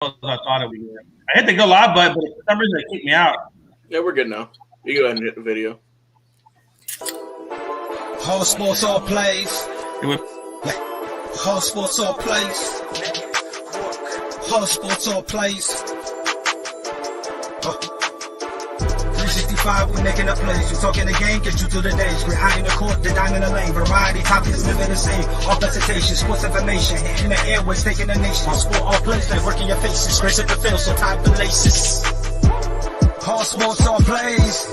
as I thought it would. I hit the go live button, but for some reason it kicked me out. Yeah, we're good now. You go ahead and hit the video. Whole sports all plays. Whole sports all plays. Whole sports all plays. 365, we making up plays. You talking the game, get you through the days. We're high in the court, the dime in the lane. Variety topics living the same. All presentation, sports information. Hitting the airways, taking the nation. Sport all plays, like working your faces. Grace at the field, so tie the laces. Whole sports all plays.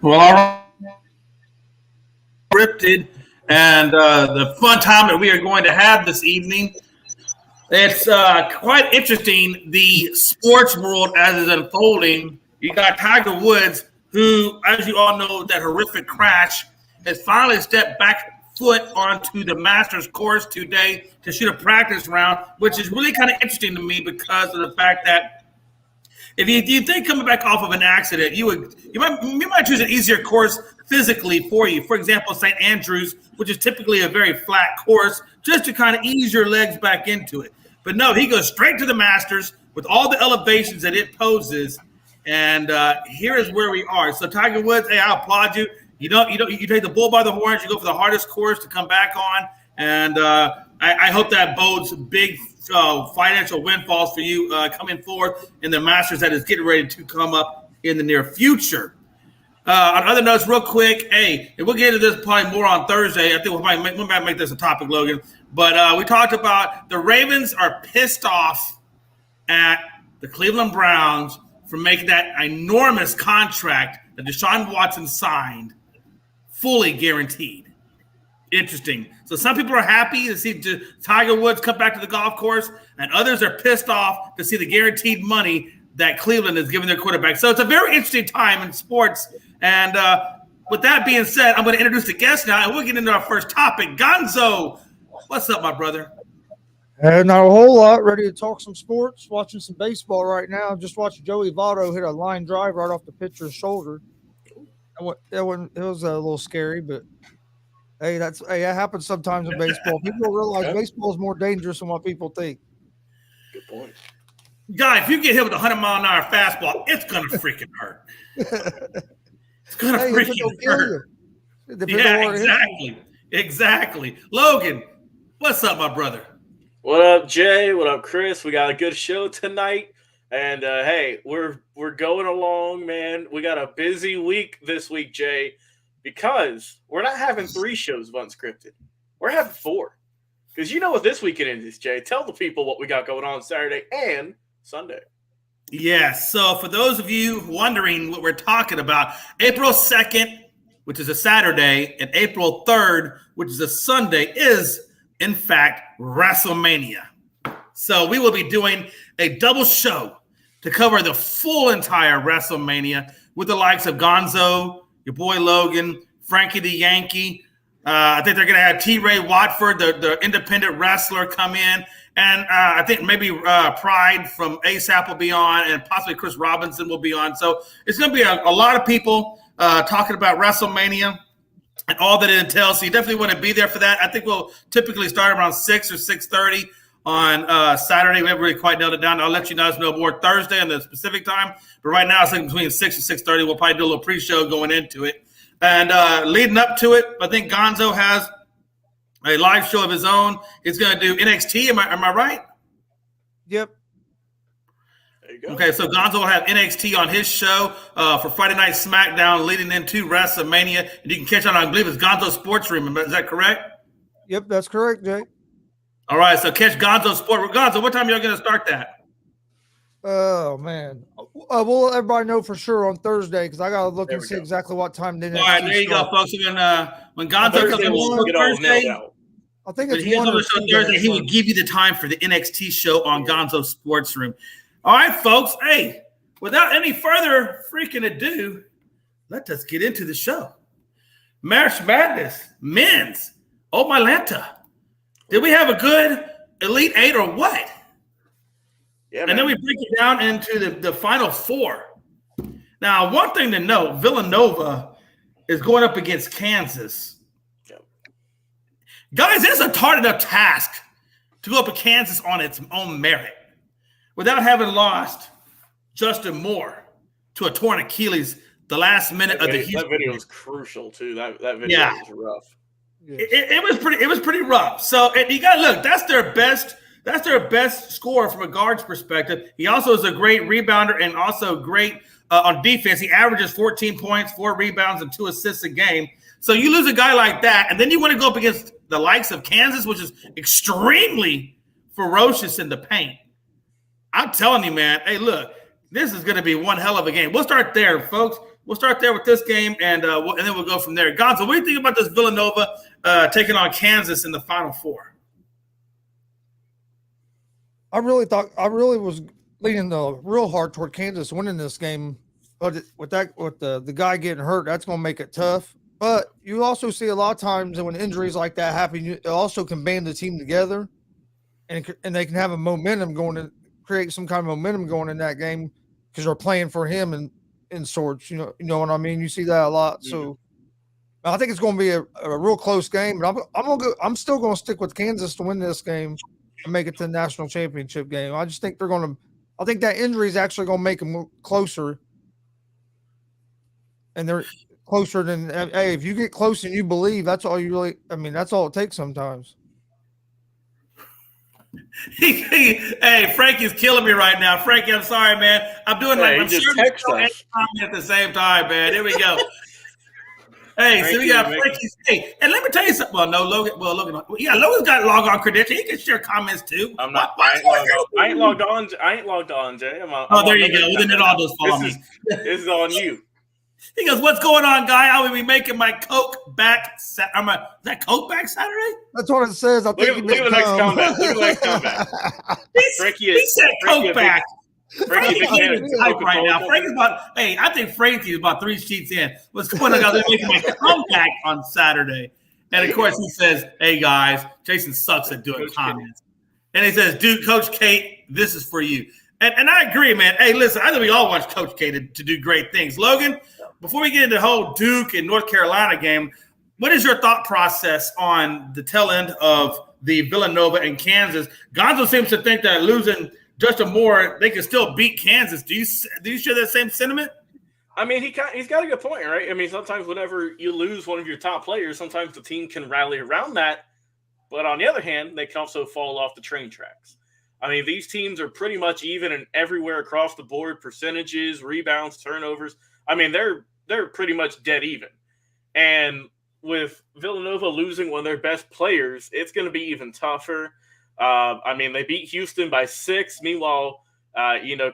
Well, all right. Scripted and the fun time that we are going to have this evening. It's quite interesting, the sports world as it's unfolding. You got Tiger Woods, who, as you all know, that horrific crash, has finally stepped back foot onto the Masters course today to shoot a practice round, which is really kind of interesting to me because of the fact that if you think coming back off of an accident, you might choose an easier course physically for you. For example, St. Andrews, which is typically a very flat course, just to kind of ease your legs back into it. But no, he goes straight to the Masters with all the elevations that it poses, and here is where we are. So Tiger Woods, hey, I applaud you. You take the bull by the horns. You go for the hardest course to come back on, and I hope that bodes big financial windfalls for you coming forth in the Masters that is getting ready to come up in the near future. On other notes, real quick, and we'll get into this probably more on Thursday. I think we might make this a topic, Logan. But we talked about the Ravens are pissed off at the Cleveland Browns for making that enormous contract that Deshaun Watson signed fully guaranteed. Interesting. So some people are happy to see Tiger Woods come back to the golf course, and others are pissed off to see the guaranteed money that Cleveland is giving their quarterback. So it's a very interesting time in sports. And with that being said, I'm going to introduce the guest now, and we'll get into our first topic. Gonzo, what's up, my brother? Not a whole lot. Ready to talk some sports. Watching some baseball right now. Just watched Joey Votto hit a line drive right off the pitcher's shoulder. It was a little scary, but hey, that happens sometimes in baseball. People realize baseball is more dangerous than what people think. Good point. Guy, if you get hit with a 100-mile-an-hour fastball, it's going to freaking hurt. It's going to freaking hurt. Yeah, exactly. Logan, what's up, my brother? What up, Jay? What up, Chris? We got a good show tonight. And, hey, we're going along, man. We got a busy week this week, Jay, because we're not having 3 shows of Unscripted. We're having 4. Because you know what this weekend is, Jay. Tell the people what we got going on Saturday and Sunday. Yes. So for those of you wondering what we're talking about, April 2nd, which is a Saturday, and April 3rd, which is a Sunday, is, in fact, WrestleMania. So we will be doing a double show to cover the full entire WrestleMania with the likes of Gonzo, your boy Logan, Frankie the Yankee. I think they're going to have T. Ray Watford, the independent wrestler, come in. And I think maybe Pride from ASAP will be on, and possibly Chris Robinson will be on. So it's going to be a lot of people talking about WrestleMania and all that it entails. So you definitely want to be there for that. I think we'll typically start around 6 or 6:30 on Saturday. We haven't really quite nailed it down. I'll let you guys know more Thursday on the specific time. But right now, it's like between 6 and 6:30. We'll probably do a little pre-show going into it. And leading up to it, I think Gonzo has a live show of his own. He's going to do NXT. Am I right? Yep. There you go. Okay, so Gonzo will have NXT on his show for Friday Night SmackDown leading into WrestleMania. And you can catch on, I believe it's Gonzo Sports Room. Is that correct? Yep, that's correct, Jay. All right, so catch Gonzo Sport. Gonzo, what time y'all going to start that? Oh, man. We'll let everybody know for sure on Thursday because I got to look and see exactly what time the NXT All right, there you go, folks. When Gonzo comes on Thursday, I think it's he's on the show Thursday. He will give you the time for the NXT show on Gonzo Sports Room. All right, folks. Hey, without any further freaking ado, let us get into the show. March Madness, men's, Atlanta. Did we have a good Elite Eight or what? Yeah, and then we break it down into the Final Four. Now, one thing to note, Villanova is going up against Kansas. Yep. Guys, it's a hard enough task to go up against Kansas on its own merit without having lost Justin Moore to a torn Achilles the last minute of the Houston. That video was crucial, too. That video was rough. It was pretty rough. So you got to look. That's their best scorer from a guard's perspective. He also is a great rebounder and also great on defense. He averages 14 points, 4 rebounds, and 2 assists a game. So you lose a guy like that, and then you want to go up against the likes of Kansas, which is extremely ferocious in the paint. I'm telling you, man. Hey, look, this is going to be one hell of a game. We'll start there, folks. We'll start there with this game, and then we'll go from there. Gonzo, what do you think about this Villanova taking on Kansas in the Final Four? I really was leaning real hard toward Kansas winning this game, but with the guy getting hurt, that's going to make it tough. But you also see a lot of times that when injuries like that happen, it also can band the team together, and they can have a momentum going to create some kind of momentum going in that game because they're playing for him and in sorts. You know what I mean? You see that a lot. Mm-hmm. So I think it's going to be a real close game. But I'm still going to stick with Kansas to win this game and make it to the national championship game. I just think I think that injury is actually going to make them closer. And they're closer than, hey, if you get close and you believe, that's all that's all it takes sometimes. Hey, Frankie's killing me right now. Frankie, I'm sorry, man. I'm doing I'm just sure text us at the same time, man. Here we go. Hey, so we got Frankie's. Hey, and let me tell you something. Well, no, Logan. Well, Logan. Yeah, Logan's got log on credential. He can share comments too. I'm not. I ain't logged on, Jay. There you go. Then it all does follow me. This is on you. He goes, "What's going on, guy? I will be making my Coke back. Is that Coke back Saturday?" That's what it says. I think look at the next comment. Look at the next comment. He said Coke back. Frankie's type right now. I think Frankie is about 3 sheets in. What's going on? They're making my comeback on Saturday. And of course he says, "Hey guys, Jason sucks at doing comments." And he says, "Dude, Coach K, this is for you." And I agree, man. Hey, listen, I think we all want Coach K to do great things. Logan, before we get into the whole Duke and North Carolina game, what is your thought process on the tail end of the Villanova and Kansas? Gonzo seems to think that losing Justin Moore, they can still beat Kansas. Do you share that same sentiment? I mean, he's got a good point, right? I mean, sometimes whenever you lose one of your top players, sometimes the team can rally around that. But on the other hand, they can also fall off the train tracks. I mean, these teams are pretty much even in everywhere across the board, percentages, rebounds, turnovers. I mean, they're pretty much dead even. And with Villanova losing one of their best players, it's going to be even tougher. I mean, they beat Houston by 6. Meanwhile,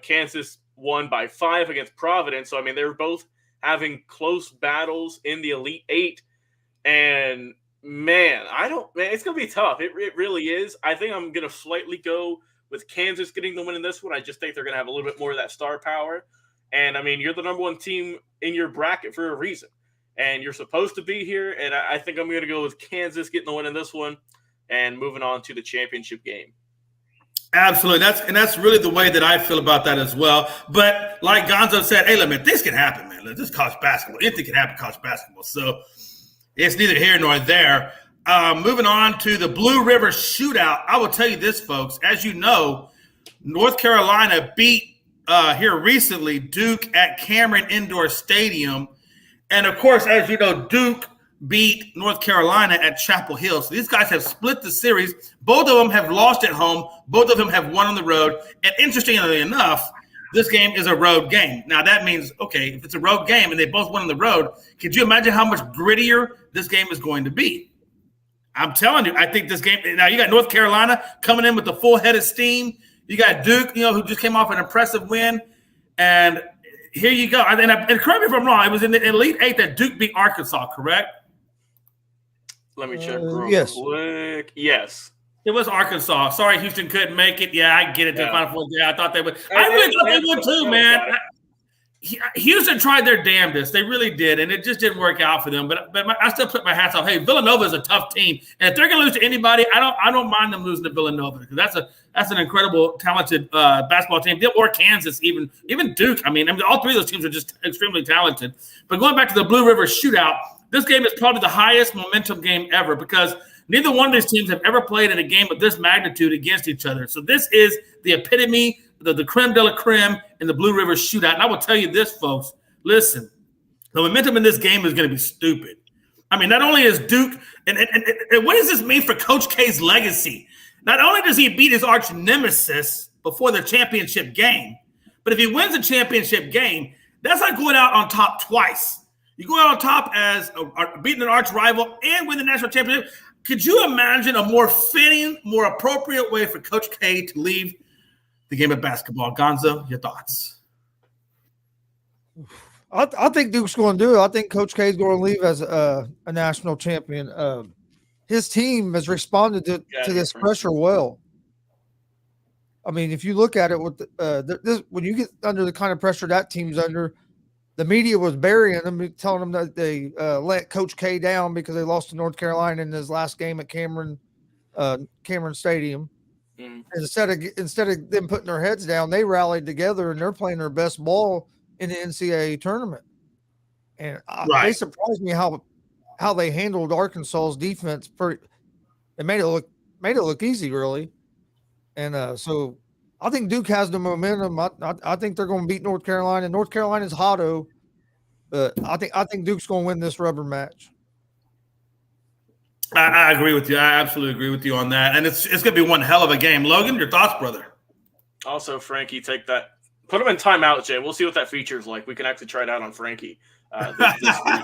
Kansas won by 5 against Providence. So, I mean, they were both having close battles in the Elite Eight. And, man, it's going to be tough. It really is. I think I'm going to slightly go with Kansas getting the win in this one. I just think they're going to have a little bit more of that star power. And, I mean, you're the number 1 team in your bracket for a reason. And you're supposed to be here. And I think I'm going to go with Kansas getting the win in this one and moving on to the championship game. Absolutely. That's really the way that I feel about that as well. But like Gonzo said, hey, look, man, things can happen, man. This is college basketball. Anything can happen in college basketball. So it's neither here nor there. Moving on to the Blue River Shootout. I will tell you this, folks. As you know, North Carolina beat here recently Duke at Cameron Indoor Stadium. And, of course, as you know, Duke beat North Carolina at Chapel Hill. So these guys have split the series. Both of them have lost at home. Both of them have won on the road. And interestingly enough, this game is a road game. Now, that means, okay, if it's a road game and they both won on the road, could you imagine how much grittier this game is going to be? I'm telling you, I think this game. Now you got North Carolina coming in with the full head of steam. You got Duke, who just came off an impressive win, and here you go. And correct me if I'm wrong. It was in the Elite Eight that Duke beat Arkansas, correct? Let me check real yes. quick. Yes. It was Arkansas. Sorry, Houston couldn't make it. Yeah, I get it. To the Final Four. Yeah, I thought they would. I really thought they would too, man. Houston tried their damnedest. They really did, and it just didn't work out for them. But I still put my hats off. Hey, Villanova is a tough team, and if they're going to lose to anybody, I don't mind them losing to Villanova because that's an incredible, talented basketball team. Or Kansas, even Duke. I mean, all three of those teams are just extremely talented. But going back to the Blue River Shootout, this game is probably the highest momentum game ever because neither one of these teams have ever played in a game of this magnitude against each other. So this is the epitome, the creme de la creme in the Blue River Shootout. And I will tell you this, folks. Listen, the momentum in this game is going to be stupid. I mean, not only is Duke – and what does this mean for Coach K's legacy? Not only does he beat his arch nemesis before the championship game, but if he wins the championship game, that's like going out on top twice. You go out on top as beating an arch rival and win the national championship. Could you imagine a more fitting, more appropriate way for Coach K to leave the game of basketball? Gonzo, your thoughts? I think Duke's going to do it. I think Coach K is going to leave as a national champion. His team has responded to this pressure well. I mean, if you look at it with when you get under the kind of pressure that team's under, the media was burying them, telling them that they let Coach K down because they lost to North Carolina in his last game at Cameron Stadium. Mm. Instead of them putting their heads down, they rallied together and they're playing their best ball in the NCAA tournament. And they surprised me how they handled Arkansas's defense. It made it look easy, really. And so I think Duke has the momentum. I think they're going to beat North Carolina. North Carolina's hot-o, but I think Duke's going to win this rubber match. I agree with you. I absolutely agree with you on that. And it's going to be one hell of a game. Logan, your thoughts, brother? Also, Frankie, take that. Put him in timeout, Jay. We'll see what that feature's like. We can actually try it out on Frankie this week.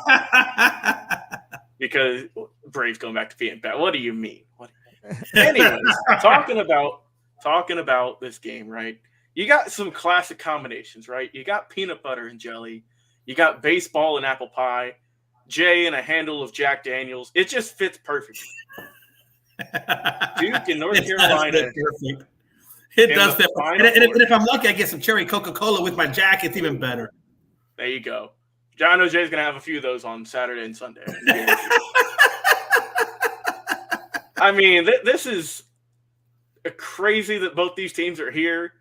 Because Braves going back to being bad. What do you mean? Anyways, talking about this game, right? You got some classic combinations, right? You got peanut butter and jelly. You got baseball and apple pie. Jay and a handle of Jack Daniels. It just fits perfectly. Duke and North Carolina. It does fit. And if I'm lucky, I get some cherry Coca-Cola with my Jack. It's even better. There you go. I know Jay's going to have a few of those on Saturday and Sunday. I mean, this is crazy that both these teams are here.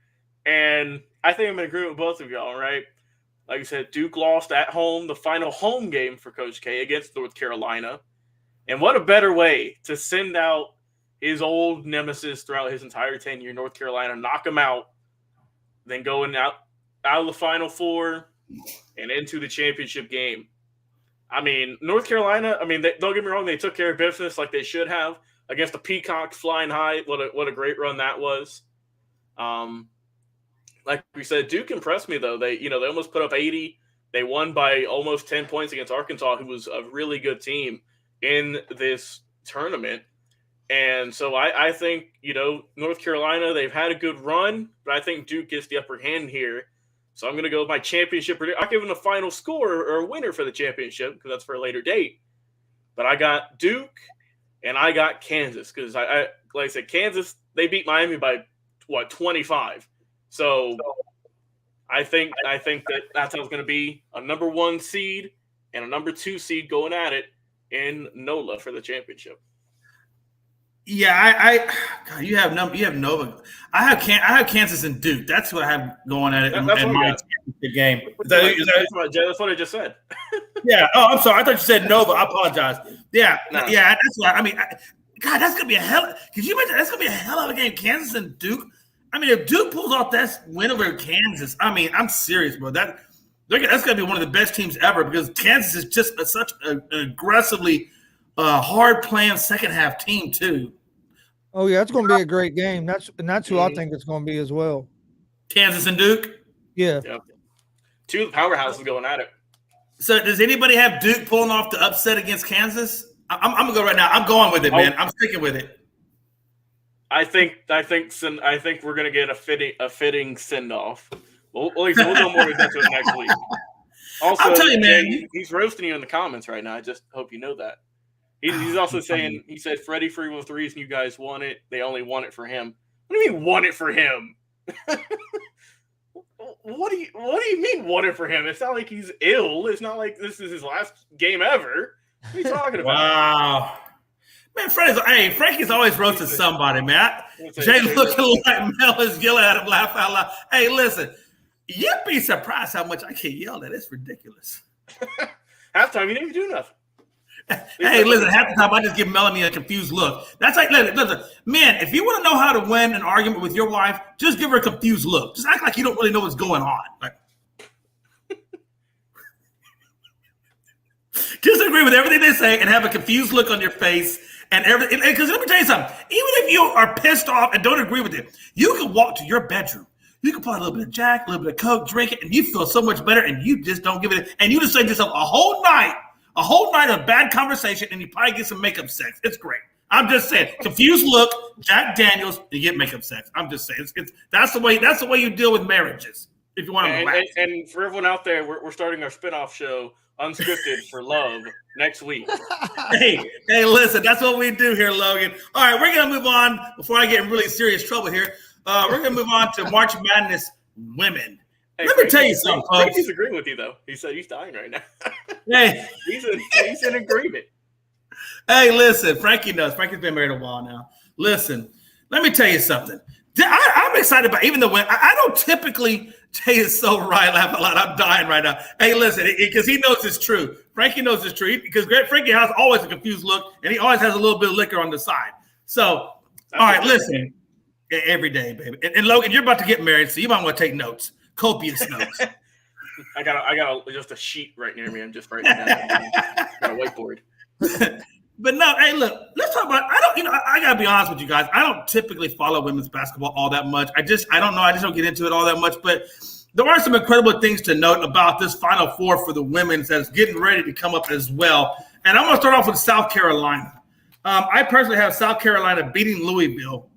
And I think I'm in agreement with both of y'all, right? Like I said, Duke lost at home, the final home game for Coach K against North Carolina. And what a better way to send out his old nemesis throughout his entire tenure, North Carolina, knock him out, than going out of the Final Four and into the championship game. I mean, North Carolina, don't get me wrong, they took care of business like they should have against the Peacocks flying high. What a great run that was. Like we said, Duke impressed me, though. They almost put up 80. They won by almost 10 points against Arkansas, who was a really good team in this tournament. And so I think, North Carolina, they've had a good run, but I think Duke gets the upper hand here. So I'm going to go with my championship. I'll give them a final score or a winner for the championship because that's for a later date. But I got Duke and I got Kansas because, like I said, Kansas, they beat Miami by, 25. So I think that's how it's going to be, a number 1 seed and a number 2 seed going at it in NOLA for the championship. Yeah, God, you have Nova. I have Kansas and Duke. That's what I have going at it in my championship game. That's what I just said. Yeah. Oh, I'm sorry. I thought you said Nova. I apologize. Yeah. No. Yeah. That's what God, that's gonna be a hell. Could you imagine? That's gonna be a hell of a game. Kansas and Duke. If Duke pulls off that win over Kansas, I'm serious, bro. That's gonna be one of the best teams ever because Kansas is just such an aggressively hard playing second half team too. Oh yeah, it's going to be a great game. That's who I think it's going to be as well. Kansas and Duke. Yeah. Yep. 2 powerhouses going at it. So does anybody have Duke pulling off the upset against Kansas? I'm gonna go right now. I'm going with it, man. I'm sticking with it. I think we're gonna get a fitting send off. We'll go more into it next week. Also, I'll tell you, man, he's roasting you in the comments right now. I just hope you know that. He's also saying, he said Freddie Freeman was the reason you guys won it. They only won it for him. What do you mean won it for him? What do you mean won it for him? It's not like he's ill. It's not like this is his last game ever. What are you talking about? Wow. Man, Frankie's always roasted somebody, man. Jay looking like Mel is yelling at him, laugh out loud. Hey, listen, you'd be surprised how much I get yelled at. It's ridiculous. Halftime, you didn't even do nothing. Hey, listen, half the time I just give Melanie a confused look. That's like, listen, man, if you want to know how to win an argument with your wife, just give her a confused look. Just act like you don't really know what's going on. Like, just agree with everything they say and have a confused look on your face and everything. Because let me tell you something. Even if you are pissed off and don't agree with it, you can walk to your bedroom. You can put a little bit of Jack, a little bit of Coke, drink it, and you feel so much better, and you just don't give it. And you just say to yourself a whole night of bad conversation, and you probably get some makeup sex. It's great. I'm just saying, confused look, Jack Daniels, you get makeup sex. I'm just saying, that's the way you deal with marriages. If you want to relax. And for everyone out there, we're starting our spinoff show, Unscripted for Love, next week. Hey, listen, that's what we do here, Logan. All right, we're gonna move on before I get in really serious trouble here. We're gonna move on to March Madness women. Hey, Let me tell you something, folks. Frankie's agreeing with you, though. He said he's dying right now. Hey, he's in agreement. Hey, listen, Frankie knows. Frankie's been married a while now. Listen, let me tell you something. I'm excited about even the win. I don't typically. Jay is so right. Laugh a lot. I'm dying right now. Hey, listen, because he knows it's true. Frankie knows it's true because Frankie has always a confused look, and he always has a little bit of liquor on the side. So, all right, listen. Every day, baby. And Logan, you're about to get married, so you might want to take notes. Copious notes. I got just a sheet right near me. I'm just writing it down. Got a whiteboard. But no, hey, look, let's talk about. I gotta be honest with you guys. I don't typically follow women's basketball all that much. I don't know. I just don't get into it all that much. But there are some incredible things to note about this Final Four for the women's that's getting ready to come up as well. And I'm gonna start off with South Carolina. I personally have South Carolina beating Louisville.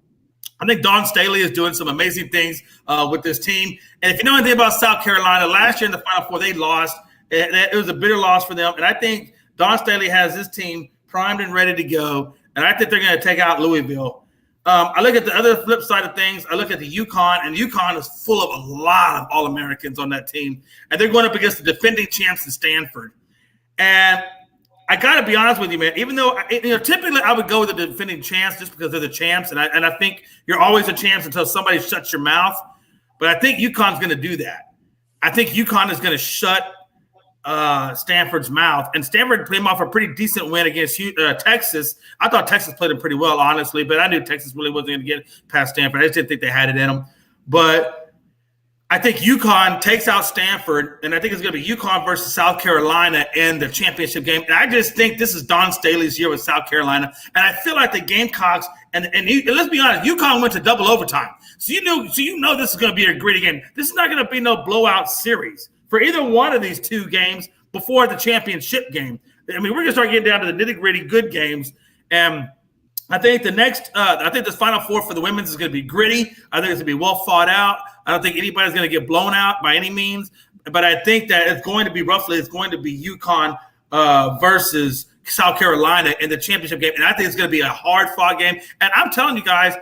I think Dawn Staley is doing some amazing things with this team. And if you know anything about South Carolina, last year in the Final Four, they lost. It was a bitter loss for them. And I think Dawn Staley has this team primed and ready to go. And I think they're going to take out Louisville. I look at the other flip side of things. I look at the UConn, and UConn is full of a lot of All-Americans on that team. And they're going up against the defending champs in Stanford. And I got to be honest with you, man. Even though, typically I would go with the defending champs just because they're the champs. And I think you're always a champ until somebody shuts your mouth. But I think UConn's going to do that. I think UConn is going to shut Stanford's mouth. And Stanford came off a pretty decent win against Texas. I thought Texas played them pretty well, honestly. But I knew Texas really wasn't going to get past Stanford. I just didn't think they had it in them. But I think UConn takes out Stanford, and I think it's going to be UConn versus South Carolina in the championship game. And I just think this is Dawn Staley's year with South Carolina. And I feel like the Gamecocks, and let's be honest, UConn went to double overtime. So you know this is going to be a gritty game. This is not going to be no blowout series for either one of these two games before the championship game. I mean, we're going to start getting down to the nitty-gritty good games. And I think this Final Four for the women's is going to be gritty. I think it's going to be well thought out. I don't think anybody's going to get blown out by any means. But I think that it's going to be UConn versus South Carolina in the championship game. And I think it's going to be a hard-fought game. And I'm telling you guys,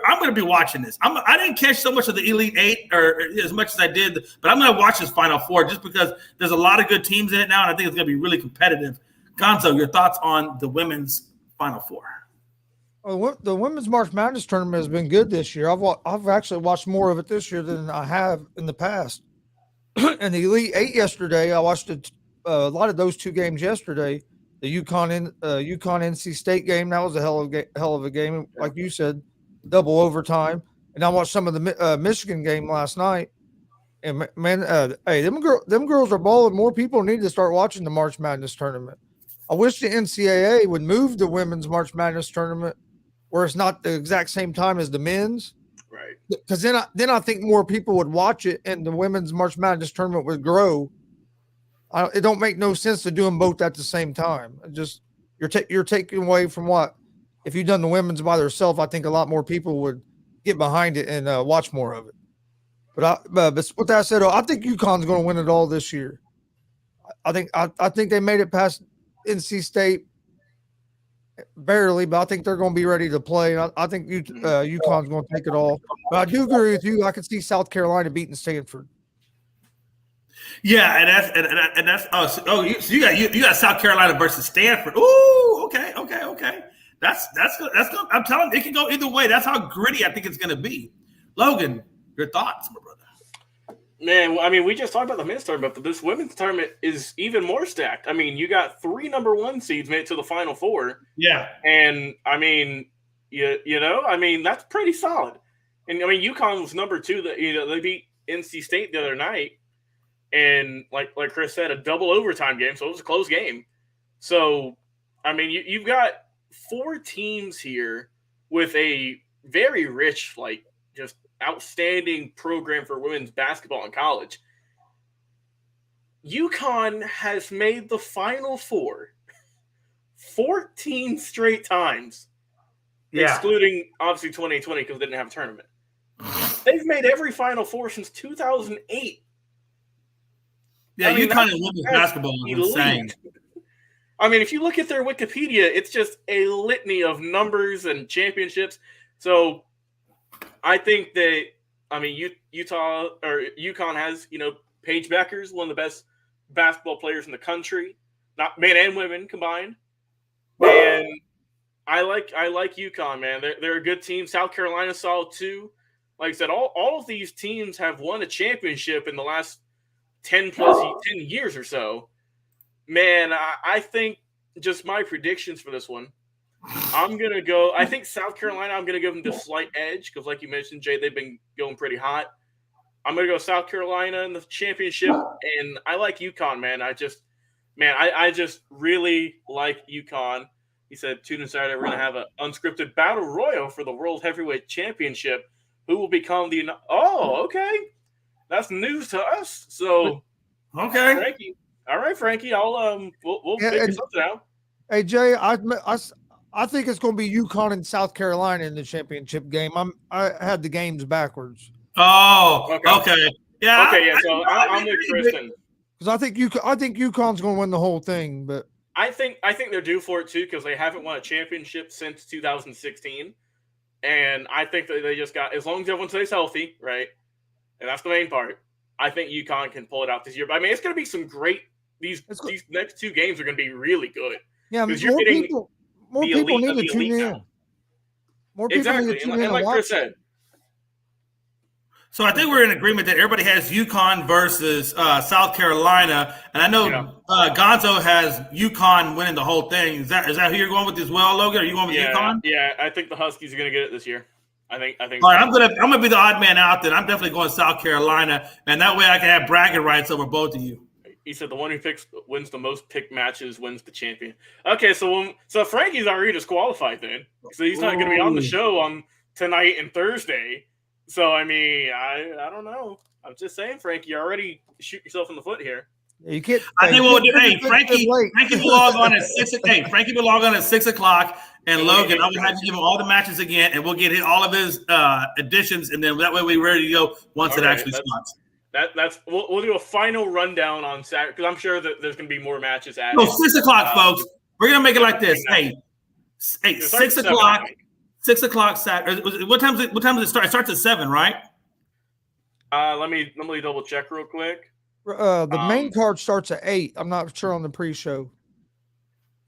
I'm going to be watching this. I didn't catch so much of the Elite Eight or as much as I did, but I'm going to watch this Final Four just because there's a lot of good teams in it now, and I think it's going to be really competitive. Gonzo, your thoughts on the women's Final Four? Well, the women's March Madness tournament has been good this year. I've actually watched more of it this year than I have in the past. And the Elite Eight yesterday, I watched a lot of those two games yesterday. The UConn NC State game, that was a hell of a game, like you said. Double overtime, and I watched some of the Michigan game last night. And man, hey, them girls are balling. More people need to start watching the March Madness tournament. I wish the NCAA would move the women's March Madness tournament where it's not the exact same time as the men's, right? Because then I think more people would watch it, and the women's March Madness tournament would grow. It don't make no sense to do them both at the same time. you're taking away from what if you'd done the women's by themselves. I think a lot more people would get behind it and watch more of it. But with that said, I think UConn's going to win it all this year. I think they made it past NC State barely, but I think they're going to be ready to play. I think UConn's going to take it all. But I do agree with you. I could see South Carolina beating Stanford. Yeah, and that's you got South Carolina versus Stanford. Ooh, okay. That's good. I'm telling you, it can go either way. That's how gritty I think it's going to be. Logan, your thoughts, my brother? Man, I mean, we just talked about the men's tournament, but this women's tournament is even more stacked. I mean, you got 3 number 1 seeds made it to the Final Four. Yeah, and I mean, I mean that's pretty solid. And I mean, UConn was number 2. That they beat NC State the other night, and like Chris said, a double overtime game, so it was a close game. So, I mean, you've got 4 teams here with a very rich, just outstanding program for women's basketball in college. UConn has made the Final Four 14 straight times, excluding obviously 2020 because they didn't have a tournament. They've made every Final Four since 2008. Yeah, UConn in women's basketball is insane. I mean, if you look at their Wikipedia, it's just a litany of numbers and championships. So I think that, I mean, UConn has, Paige Becker's one of the best basketball players in the country, not men and women combined. And I like UConn, man. They're a good team. South Carolina solid too. Like I said, all of these teams have won a championship in the last 10 years or so. Man, I think just my predictions for this one, I'm going to go – I think South Carolina, I'm going to give them the slight edge because like you mentioned, Jay, they've been going pretty hot. I'm going to go South Carolina in the championship, and I like UConn, man. I just really like UConn. He said, tune in Saturday, we're going to have an unscripted battle royal for the World Heavyweight Championship. Who will become the – oh, okay. That's news to us. So, okay. Frankie. All right, Frankie. We'll figure something out. Hey, Jay, I think it's going to be UConn and South Carolina in the championship game. I had the games backwards. Oh, okay. Yeah. Okay, yeah. So I'm with Kristen because I think UConn's going to win the whole thing. But I think they're due for it too because they haven't won a championship since 2016, and I think that they just got as long as everyone stays healthy, right? And that's the main part. I think UConn can pull it out this year. But I mean, it's going to be some great. These next 2 games are going to be really good. Yeah, more people need to tune in. More people need to tune in. And like Chris said. So I think we're in agreement that everybody has UConn versus South Carolina, and I know Gonzo has UConn winning the whole thing. Is that who you're going with as well, Logan? Are you going with UConn? Yeah, I think the Huskies are going to get it this year. I think. All right, I'm gonna be the odd man out. Then I'm definitely going South Carolina, and that way I can have bragging rights over both of you. He said the one who wins the most picked matches wins the champion. Okay, so Frankie's already disqualified then, so he's not going to be on the show on tonight and Thursday. So I mean, I don't know. I'm just saying, Frankie, you already shoot yourself in the foot here. You can't. I think we'll do. Hey, Frankie will log on at 6. Hey, Frankie will log on at 6 o'clock, and Logan, I will have to give him all the matches again, and we'll get all of his additions, and then that way we're ready to go once it actually starts. We'll do a final rundown on Saturday because I'm sure that there's going to be more matches added. No, 6 o'clock, folks. We're going to make it like this. Hey, 6 o'clock. 6 o'clock Saturday. What time does it start? It starts at 7, right? Let me double check real quick. The main card starts at 8. I'm not sure on the pre-show.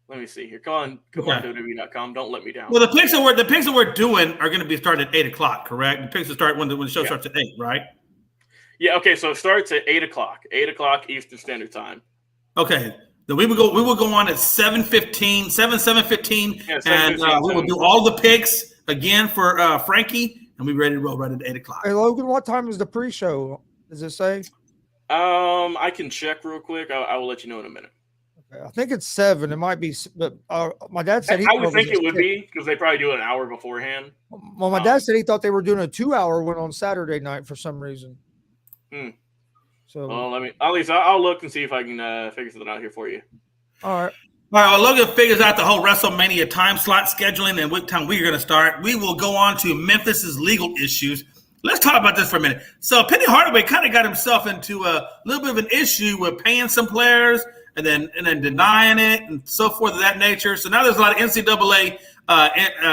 Let me see here. Come on WWE.com. Don't let me down. Well, the picks that we're doing are going to be starting at 8 o'clock, correct? The picks will start when the show starts at 8, right? Yeah. Okay. So it starts at 8 o'clock. 8 o'clock Eastern Standard Time. Okay. Then we will go on at 7:15, 7:15, and we will do all the picks again for Frankie, and we're ready to roll right at 8 o'clock. Hey, Logan, what time is the pre-show? Does it say? I can check real quick. I will let you know in a minute. Okay, I think it's 7. It might be, but my dad said I would think it would be because they probably do it an hour beforehand. Well, my dad said he thought they were doing a 2-hour one on Saturday night for some reason. So I'll look and see if I can figure something out here for you. All right. All right, well, Logan figures out the whole WrestleMania time slot scheduling and what time we're going to start. We will go on to Memphis's legal issues. Let's talk about this for a minute. So Penny Hardaway kind of got himself into a little bit of an issue with paying some players and then denying it and so forth of that nature. So now there's a lot of NCAA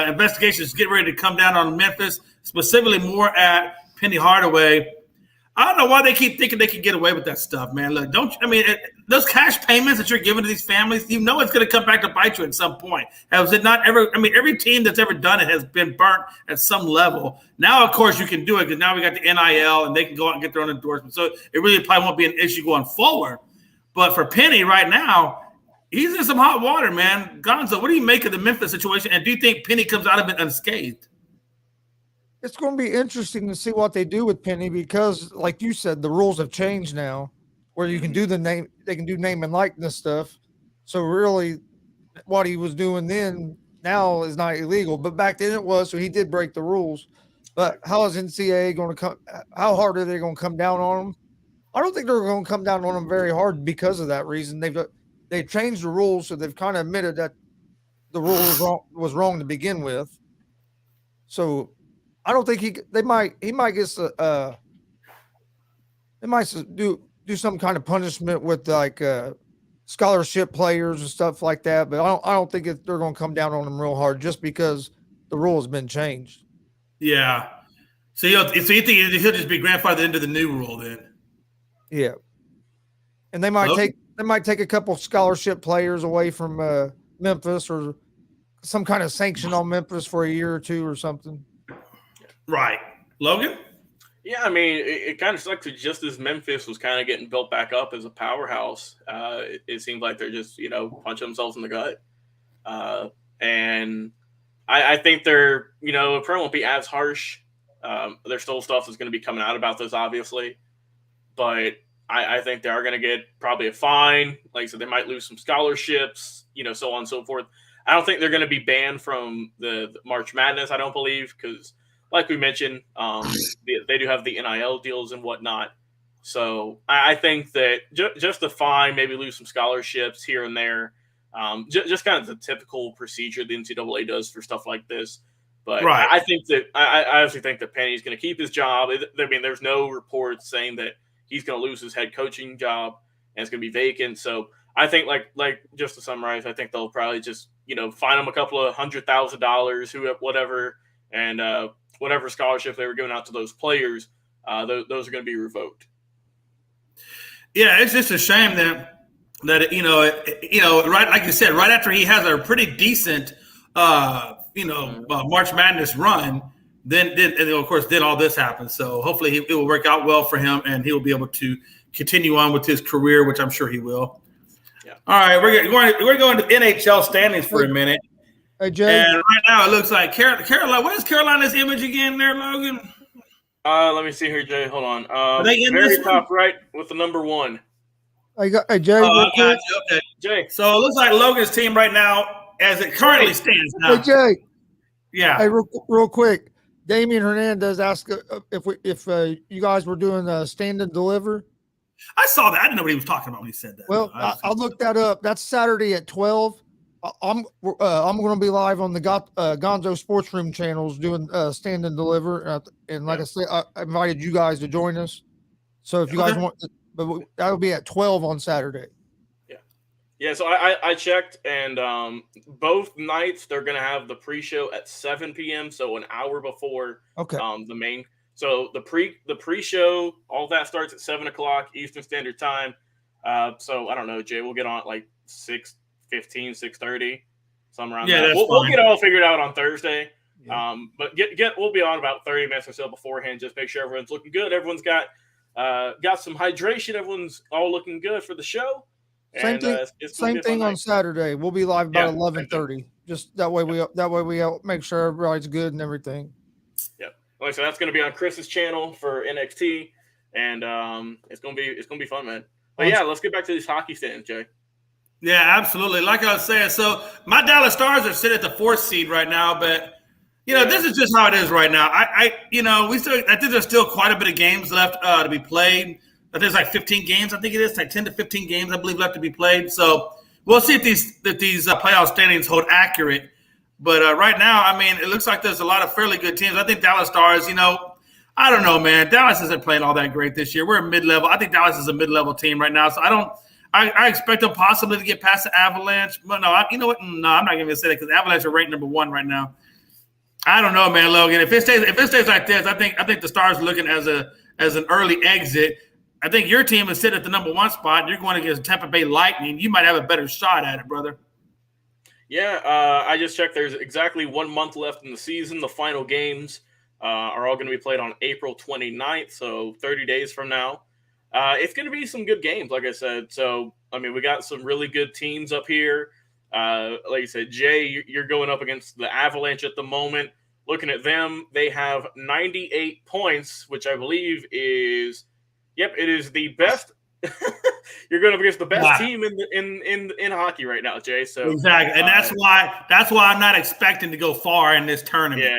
investigations getting ready to come down on Memphis, specifically more at Penny Hardaway. I don't know why they keep thinking they can get away with that stuff, man. Look, those cash payments that you're giving to these families, you know it's going to come back to bite you at some point. Has it not ever? I mean, every team that's ever done it has been burnt at some level. Now, of course, you can do it because now we got the NIL and they can go out and get their own endorsement. So it really probably won't be an issue going forward. But for Penny right now, he's in some hot water, man. Gonzo, what do you make of the Memphis situation? And do you think Penny comes out of it unscathed? It's going to be interesting to see what they do with Penny because, like you said, the rules have changed now where you can do they can do name and likeness stuff. So really what he was doing then now is not illegal, but back then it was, so he did break the rules. But how is NCAA going to come? How hard are they going to come down on him? I don't think they're going to come down on him very hard because of that reason. They've changed the rules, so they've kind of admitted that the rule was wrong to begin with. So I don't think he might do some kind of punishment with like scholarship players and stuff like that. But I don't think they're going to come down on him real hard just because the rule has been changed. Yeah. So you think he'll just be grandfathered into the new rule then? Yeah. And they might take a couple scholarship players away from Memphis or some kind of sanction on Memphis for a year or two or something. Right. Logan? Yeah, I mean, it kind of sucks that just as Memphis was kind of getting built back up as a powerhouse, it seems like they're just, punching themselves in the gut. And I think they're, it probably won't be as harsh. There's still stuff that's going to be coming out about this, obviously. But I think they are going to get probably a fine. Like I said, they might lose some scholarships, so on and so forth. I don't think they're going to be banned from the March Madness, I don't believe, because like we mentioned, they do have the NIL deals and whatnot. So I think that just the fine, maybe lose some scholarships here and there, just kind of the typical procedure the NCAA does for stuff like this. But right. I honestly think that Penny's going to keep his job. I mean, there's no reports saying that he's going to lose his head coaching job and it's going to be vacant. So I think, like just to summarize, I think they'll probably just fine him a couple of $100,000, whatever, and whatever scholarship they were giving out to those players, those are going to be revoked. Yeah, it's just a shame that right, like you said, right after he has a pretty decent March Madness run, then of course all this happens. So hopefully it will work out well for him and he will be able to continue on with his career, which I'm sure he will. Yeah. All right, we're going to NHL standings for a minute. Hey, Jay. And right now it looks like Carolina. What is Carolina's image again there, Logan? Let me see here, Jay. Hold on. Are they in very top right with the number 1. Hey, Jay. Okay. Jay. So it looks like Logan's team right now, as it currently stands now. Hey, Jay. Yeah. Hey, real quick. Damian Hernandez asked if you guys were doing stand and deliver. I saw that. I didn't know what he was talking about when he said that. Well, I looked that up. That's Saturday at 12. I'm going to be live on the Gonzo Sports Room channels doing stand and deliver, and like I said, I invited you guys to join us. So if you guys want, but that'll be at 12 on Saturday. Yeah. So I checked, and both nights they're going to have the pre-show at 7 p.m. So an hour before the main. So the pre-show, all that starts at 7 o'clock Eastern Standard Time. So I don't know, Jay. We'll get on at like 6:15, 6:30, somewhere around that. We'll get it all figured out on Thursday. Yeah. But we'll be on about 30 minutes or so beforehand. Just make sure everyone's looking good. Everyone's got some hydration. Everyone's all looking good for the show. Same thing on Saturday. We'll be live about 11:30. Just that way we make sure everybody's good and everything. Yep. So that's going to be on Chris's channel for NXT, and it's going to be fun, man. But yeah, let's get back to these hockey stands, Jay. Yeah, absolutely. Like I was saying, so my Dallas Stars are sitting at the 4th seed right now, but this is just how it is right now. I think there's still quite a bit of games left to be played. There's like 15 games, I think it is, like 10 to 15 games, I believe, left to be played. So we'll see if these playoff standings hold accurate. But right now, I mean, it looks like there's a lot of fairly good teams. I think Dallas Stars, I don't know, man. Dallas isn't playing all that great this year. We're a mid-level. I think Dallas is a mid-level team right now. So I expect them possibly to get past the Avalanche. But no, you know what? No, I'm not going to say that because Avalanche are ranked number 1 right now. I don't know, man, Logan. If it stays like this, I think the Stars are looking as an early exit. I think your team is sitting at the number 1 spot. You're going against Tampa Bay Lightning. You might have a better shot at it, brother. Yeah, I just checked. There's exactly 1 month left in the season. The final games are all going to be played on April 29th, so 30 days from now. It's going to be some good games, like I said. So, I mean, we got some really good teams up here. Like you said, Jay, you're going up against the Avalanche at the moment. Looking at them, they have 98 points, which I believe is, it is the best. You're going up against the best team in hockey right now, Jay. So exactly, and that's why I'm not expecting to go far in this tournament.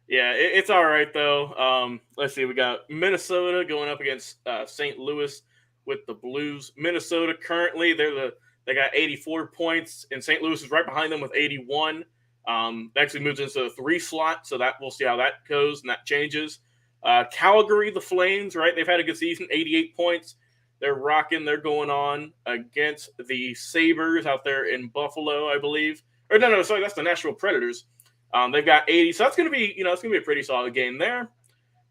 Yeah, it's all right though. Let's see, we got Minnesota going up against St. Louis with the Blues. Minnesota currently they got 84 points, and St. Louis is right behind them with 81. That actually moves into the 3 slot, so that we'll see how that goes and that changes. Calgary, the Flames, right? They've had a good season, 88 points. They're rocking. They're going on against the Sabres out there in Buffalo, I believe. Or no, sorry, that's the Nashville Predators. They've got 80, so that's going to be, it's going to be a pretty solid game there.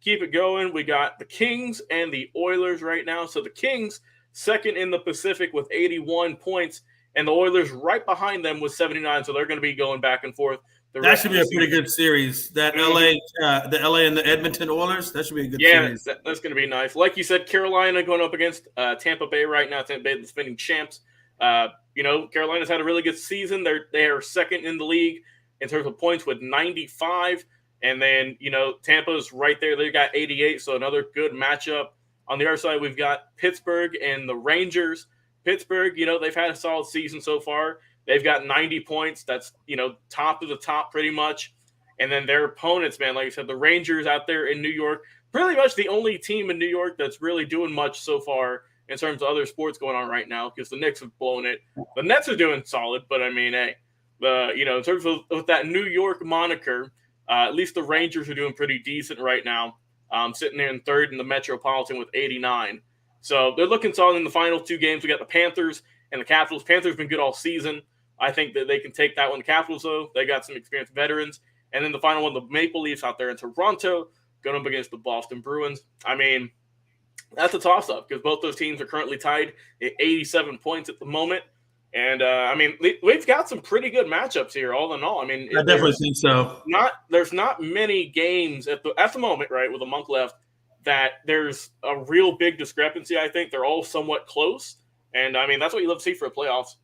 Keep it going. We got the Kings and the Oilers right now. So the Kings, second in the Pacific with 81 points, and the Oilers right behind them with 79. So they're going to be going back and forth. That should be a pretty good series. That the LA and the Edmonton Oilers, that should be a good series. Yeah, that's going to be nice. Like you said, Carolina going up against Tampa Bay right now. Tampa Bay, the defending champs. Carolina's had a really good season. They are second in the league in terms of points with 95. And then, Tampa's right there. They've got 88, so another good matchup. On the other side, we've got Pittsburgh and the Rangers. Pittsburgh, they've had a solid season so far. They've got 90 points. That's, top of the top pretty much. And then their opponents, man, like I said, the Rangers out there in New York, pretty much the only team in New York that's really doing much so far in terms of other sports going on right now, because the Knicks have blown it. The Nets are doing solid, but I mean, hey, in terms of that New York moniker, at least the Rangers are doing pretty decent right now, sitting there in third in the Metropolitan with 89. So they're looking solid in the final 2 games. We got the Panthers and the Capitals. Panthers been good all season. I think that they can take that one. The Capitals, though, they got some experienced veterans. And then the final one, the Maple Leafs out there in Toronto, going up against the Boston Bruins. I mean, that's a toss-up because both those teams are currently tied at 87 points at the moment. And, we've got some pretty good matchups here, all in all. I mean, I definitely think so. There's not many games at the moment, right, with a month left, that there's a real big discrepancy, I think. They're all somewhat close. And, that's what you love to see for the playoffs.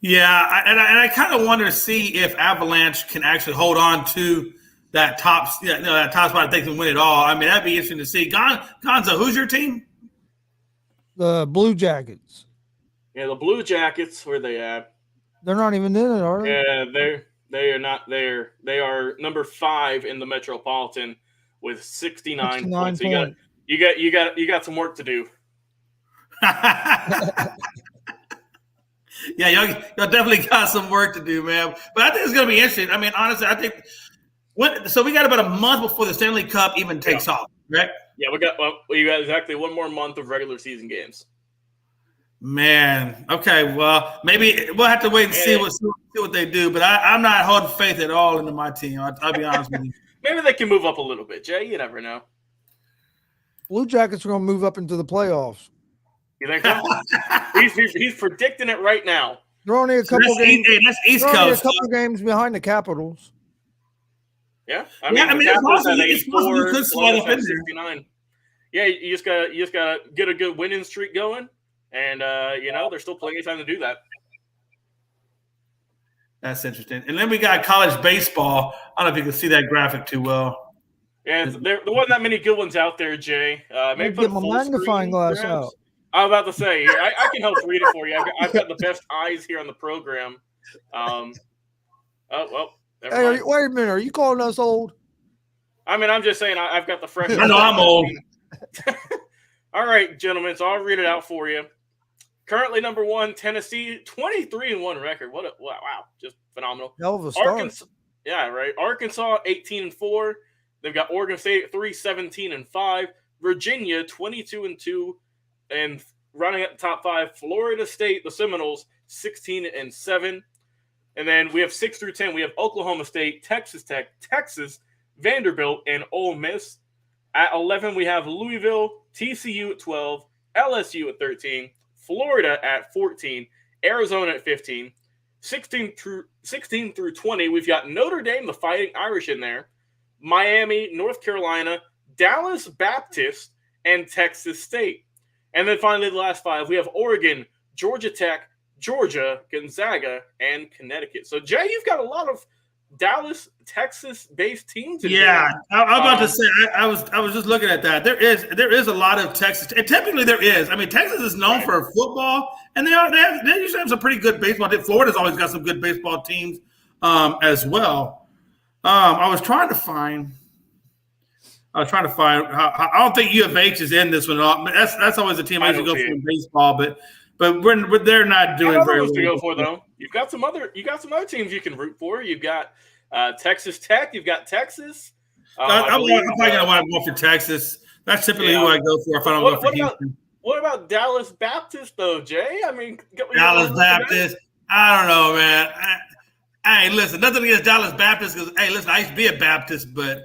Yeah, and I kind of want to see if Avalanche can actually hold on to that top spot. I think can win it all. I mean, that'd be interesting to see. Gonzo, who's your team? The Blue Jackets. Yeah, the Blue Jackets. Where they at? They're not even in it, are they? Yeah, they are not there. They are number 5 in the Metropolitan with 69 points. So you got some work to do. Yeah, y'all definitely got some work to do, man. But I think it's going to be interesting. I mean, honestly, I think so we got about a month before the Stanley Cup even takes off, right? Yeah, we got exactly 1 more month of regular season games. Man, okay, well, maybe we'll have to wait and see what they do. But I'm not holding faith at all into my team. I'll be honest with you. Maybe they can move up a little bit, Jay. You never know. Blue Jackets are going to move up into the playoffs. You think so? he's predicting it right now. They're only a couple games. That's East Coast. A couple games behind the Capitals. Yeah, it's possible you could slide up in 69. Yeah, you just gotta get a good winning streak going, and there's still plenty of time to do that. That's interesting. And then we got college baseball. I don't know if you can see that graphic too well. Yeah, there wasn't that many good ones out there, Jay. Maybe put get my magnifying glass out. I was about to say, here, I can help read it for you. I've got the best eyes here on the program. Hey, wait a minute. Are you calling us old? I mean, I'm just saying I've got the fresh. I know I'm old. All right, gentlemen. So I'll read it out for you. Currently number 1, Tennessee, 23-1 record. Wow, just phenomenal. Hell of a start. Arkansas, yeah, right. Arkansas 18-4. They've got Oregon State at 17-5. Virginia 22-2, and running at the top 5, Florida State, the Seminoles 16-7. And then we have 6 through 10. We have Oklahoma State, Texas Tech, Texas, Vanderbilt, and Ole Miss. At 11, we have Louisville, TCU at 12, LSU at 13, Florida at 14, Arizona at 15. 16 through 20, we've got Notre Dame, the Fighting Irish in there, Miami, North Carolina, Dallas Baptist, and Texas State. And then finally, the last 5, we have Oregon, Georgia Tech, Georgia, Gonzaga, and Connecticut. So, Jay, you've got a lot of Dallas, Texas-based teams. Yeah, I'm about to say. I was just looking at that. There is a lot of Texas, and typically there is. I mean, Texas is known for football, and they usually have some pretty good baseball teams. Florida's always got some good baseball teams as well. I was trying to find. I don't think U of H is in this one. That's always a team I usually go for in baseball, but they're not doing very well. To go for though. You've got some other teams you can root for. You've got Texas Tech. You've got Texas. I'm probably going to want to go for Texas. That's typically who I go for if I don't go for Houston. What about Dallas Baptist though, Jay? I mean, Dallas Baptist. I don't know, man. Hey, listen, nothing against Dallas Baptist because hey, listen, I used to be a Baptist, but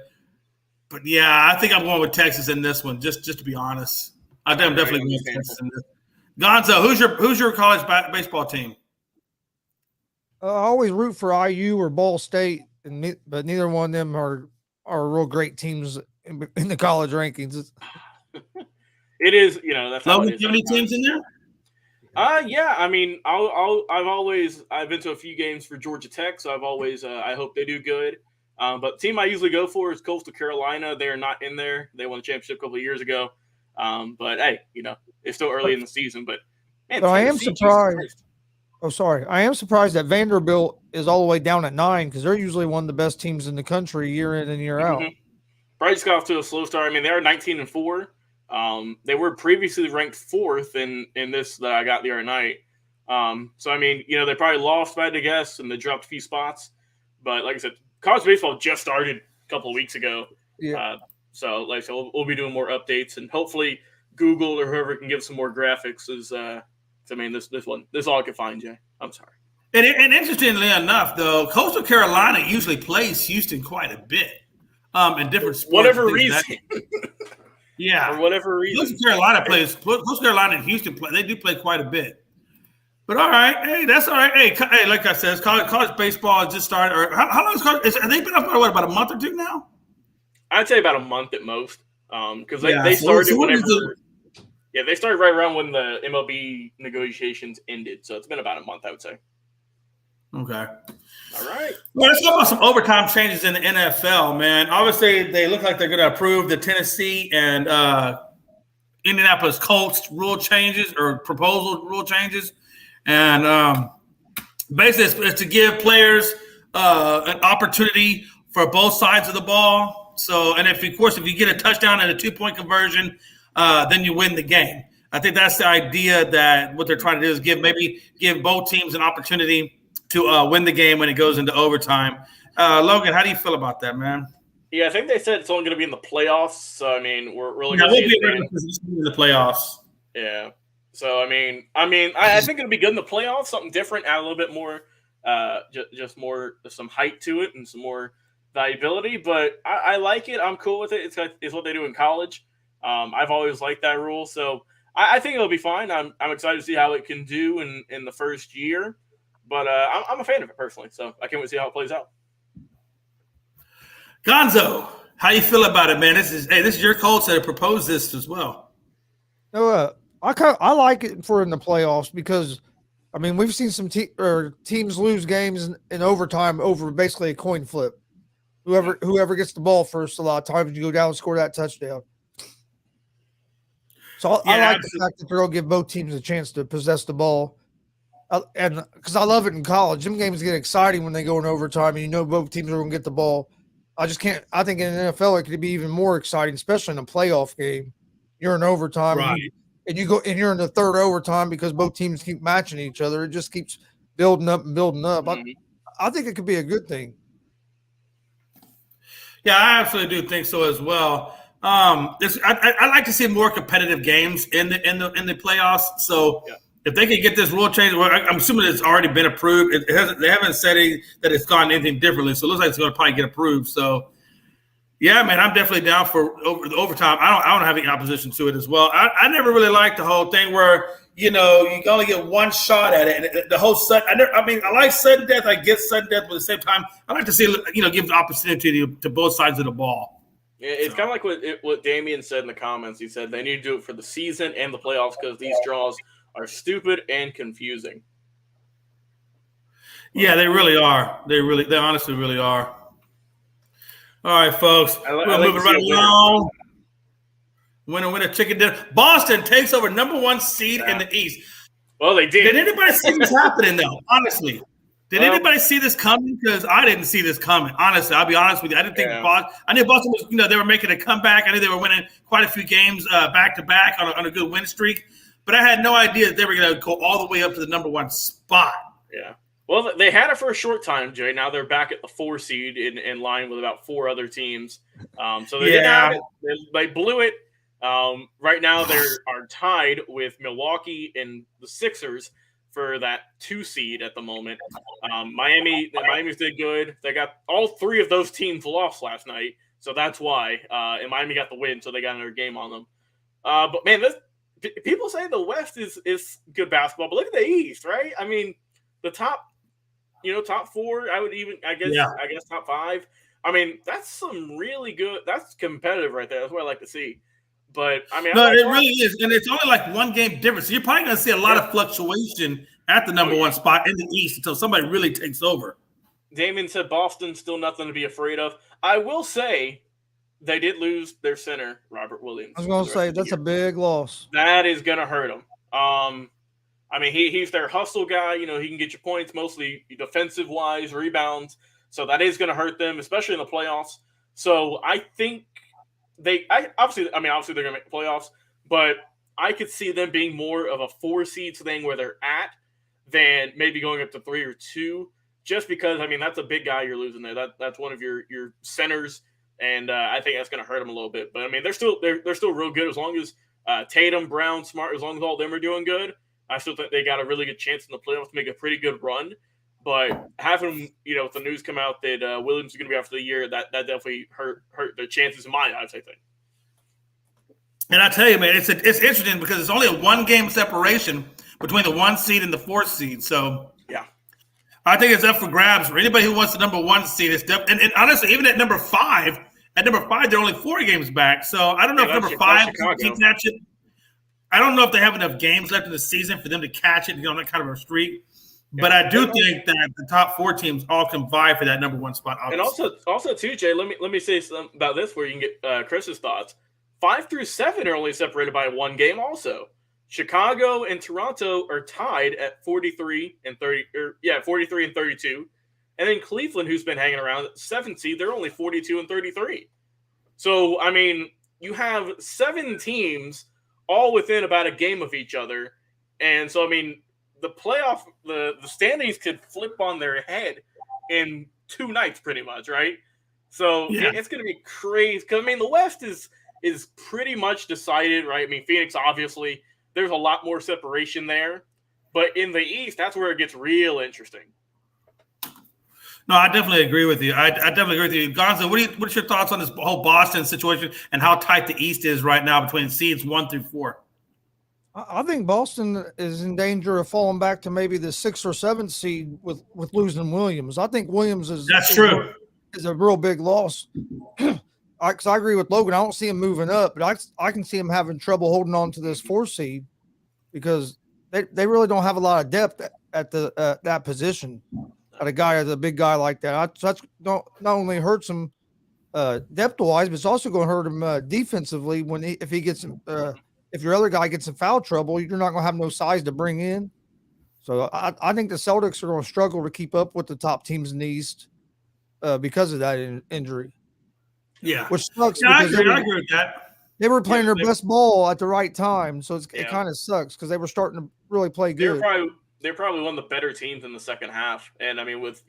yeah, I think I'm going with Texas in this one. Just to be honest, I think I'm definitely going with Texas in this. Gonzo, who's your college baseball team? I always root for IU or Ball State, but neither one of them are real great teams in the college rankings. It is, that's how it is. How many teams in there? Yeah. I mean, I've been to a few games for Georgia Tech, so I've always I hope they do good. But the team I usually go for is Coastal Carolina. They're not in there. They won a championship a couple of years ago. But hey, it's still early in the season. But man, I am surprised. Oh, sorry. I am surprised that Vanderbilt is all the way down at 9 because they're usually one of the best teams in the country year in and year out. Probably just got off to a slow start. I mean, they are 19-4. They were previously ranked 4th in this that I got the other night. So I mean, they probably lost, if I had to guess, and they dropped a few spots. But like I said, college baseball just started a couple of weeks ago. Yeah. So like I said, we'll be doing more updates, and hopefully Google or whoever can give some more graphics. This is all I could find, Jay. I'm sorry. And interestingly enough, though, Coastal Carolina usually plays Houston quite a bit in different sports. Whatever reason. Yeah. For whatever reason. Coastal Carolina and Houston play. They do play quite a bit. But all right, hey, that's all right. Hey, like I said, college baseball just started. Or how long is college? Have they been up for about a month or two now? I'd say about a month at most. Because they started whenever. Yeah, they started right around when the MLB negotiations ended. So it's been about a month, I would say. Okay. All right. Well, let's talk about some overtime changes in the NFL, man. Obviously, they look like they're going to approve the Tennessee and Indianapolis Colts rule changes or proposal rule changes. And basically, it's to give players an opportunity for both sides of the ball. So, and if you get a touchdown and a 2-point conversion, then you win the game. I think that's the idea that what they're trying to do is give both teams an opportunity to win the game when it goes into overtime. Logan, how do you feel about that, man? Yeah, I think they said it's only going to be in the playoffs. So, I mean, we're really going to see it in the playoffs. Yeah. So, I think it'll be good in the playoffs. Something different, add a little bit more, just more some height to it and some more valuability. But I like it. I'm cool with it. It's what they do in college. I've always liked that rule. So, I think it'll be fine. I'm excited to see how it can do in the first year. But I'm a fan of it personally, so I can't wait to see how it plays out. Gonzo, how you feel about it, man? This is your Colts that have proposed this as well. I like it for in the playoffs because, I mean, we've seen some teams lose games in overtime over basically a coin flip. Whoever gets the ball first, a lot of times you go down and score that touchdown. So I like the fact that they're going to give both teams a chance to possess the ball. And because I love it in college, them games get exciting when they go in overtime and both teams are going to get the ball. I think in the NFL it could be even more exciting, especially in a playoff game. You're in overtime. Right. and you're in the third overtime because both teams keep matching each other. It just keeps building up and building up. I think it could be a good thing. Yeah, I absolutely do think so as well. I like to see more competitive games in the playoffs. So if they can get this rule change, well, I'm assuming it's already been approved. They haven't said that it's gone anything differently. So it looks like it's going to probably get approved. So yeah, man, I'm definitely down for the overtime. I don't have any opposition to it as well. I never really liked the whole thing where you can only get one shot at it, and the whole sudden. I like sudden death. I get sudden death, but at the same time, I like to see give the opportunity to both sides of the ball. Yeah, it's kind of like what Damian said in the comments. He said they need to do it for the season and the playoffs because these draws are stupid and confusing. Yeah, they really are. They honestly really are. All right, folks. We're moving right along. Winner, chicken dinner. Boston takes over number 1 seed in the East. Well, they did. Did anybody see this happening, though? Honestly. Did anybody see this coming? Because I didn't see this coming. Honestly, I'll be honest with you. I didn't think Boston. I knew Boston was, they were making a comeback. I knew they were winning quite a few games back to back on a good win streak. But I had no idea that they were going to go all the way up to the number 1 spot. Yeah. Well, they had it for a short time, Jay. Now they're back at the 4 seed in line with about 4 other teams. So they didn't have it. They blew it. Right now they are tied with Milwaukee and the Sixers for that 2 seed at the moment. Miami's did good. They got all 3 of those teams lost last night, so that's why. And Miami got the win, so they got another game on them. But man, people say the West is good basketball, but look at the East, right? I mean, the top 4. I guess top 5. I mean, that's some really good. That's competitive right there. That's what I like to see. But I mean, it really is, and it's only like 1 game difference. So you're probably going to see a lot of fluctuation at the number 1 spot in the East until somebody really takes over. Damon said Boston still nothing to be afraid of. I will say they did lose their center, Robert Williams. I was going to say that's a big loss. That is going to hurt him. I mean, he's their hustle guy. He can get you points, mostly defensive wise, rebounds. So that is going to hurt them, especially in the playoffs. So I think obviously they're going to make the playoffs, but I could see them being more of a 4 seed staying where they're at than maybe going up to 3 or 2. Just because that's a big guy you're losing there. That's one of your centers, and I think that's going to hurt them a little bit. But they're still real good as long as Tatum, Brown, Smart, as long as all of them are doing good. I still think they got a really good chance in the playoffs to make a pretty good run. But having, with the news come out that Williams is going to be out for the year, that definitely hurt their chances in my eyes, I think. And I tell you, man, it's interesting because it's only a 1-game separation between the 1 seed and the 4 seed. So yeah, I think it's up for grabs for anybody who wants the number 1 seed. And honestly, even at number 5, they're only 4 games back. So I don't know if number 5 can catch it. I don't know if they have enough games left in the season for them to catch it, on that kind of a streak. But I do think that the top 4 teams all can vie for that number 1 spot. Obviously. And also too, Jay, let me say something about this where you can get Chris's thoughts. 5 through 7 are only separated by 1 game. Also, Chicago and Toronto are tied at 43 and 32, and then Cleveland, who's been hanging around at 7th seed, they're only 42 and 33. So you have 7 teams all within about a game of each other, and so the playoff, the standings could flip on their head in 2 nights, pretty much, right? So it's going to be crazy. Because the West is pretty much decided, right? Phoenix, obviously, there's a lot more separation there, but in the East, that's where it gets real interesting. No, I definitely agree with you. I definitely agree with you, Gonzo. What's your thoughts on this whole Boston situation and how tight the East is right now between seeds 1 through 4? I think Boston is in danger of falling back to maybe the 6th or 7th seed with losing Williams. I think Williams is a real big loss. Because I agree with Logan. I don't see him moving up, but I can see him having trouble holding on to this 4 seed because they really don't have a lot of depth at that position. At a big guy like that, that's not only hurts him depth wise, but it's also going to hurt him defensively if your other guy gets in foul trouble, you're not going to have no size to bring in. So I think the Celtics are going to struggle to keep up with the top teams in the East because of that injury. Yeah, which sucks. Yeah, I agree with that. They were playing their they- best ball at the right time, so it Yeah. kind of sucks because they were starting to really play They're good. probably one of the better teams in the second half. And I mean, with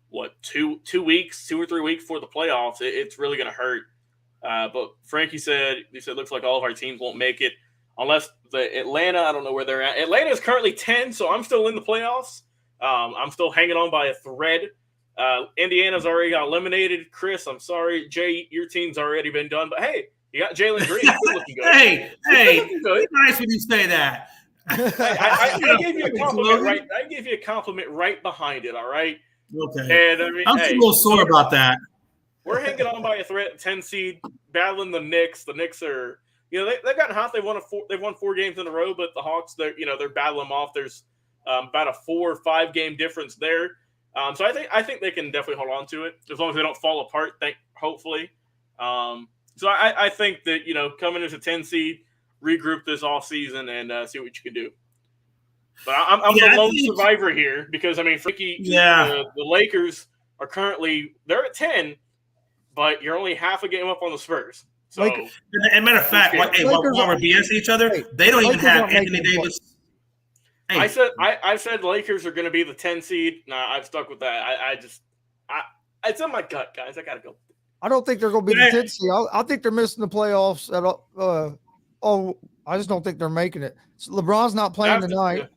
what 2 weeks, 2 or 3 weeks for the playoffs, it's really going to hurt. But Frankie said, looks like all of our teams won't make it unless the Atlanta. I don't know where they're at. Atlanta is currently 10, so I'm still in the playoffs. I'm still hanging on by a thread. Indiana's already got eliminated. Chris, I'm sorry. Jay, your team's already been done. But hey, you got Jalen Green. He's looking good. Hey, looking good. it's nice when you say that. I gave you a compliment right. I gave you a compliment right behind it. All right. Okay. And I mean, I'm still a little sore about that. We're hanging on by a thread. 10 seed, battling the Knicks. The Knicks are, they've gotten hot. They've won 4 games in a row, but the Hawks, they're battling them off. There's about a 4 or 5 game difference there. So I think they can definitely hold on to it as long as they don't fall apart. Hopefully. So I think that coming as a 10 seed, regroup this all season and see what you can do. But I'm the lone survivor here because I mean, Frankie, the Lakers are currently they're at 10, but you're only half a game up on the Spurs. So, and matter of fact, while we're BS each other, they don't even have Anthony Davis. Hey. I said Lakers are going to be the 10 seed. Nah, I've stuck with that. It's in my gut, guys. I got to go. I don't think they're going to be the 10 seed. I think they're missing the playoffs. I just don't think they're making it. So LeBron's not playing tonight.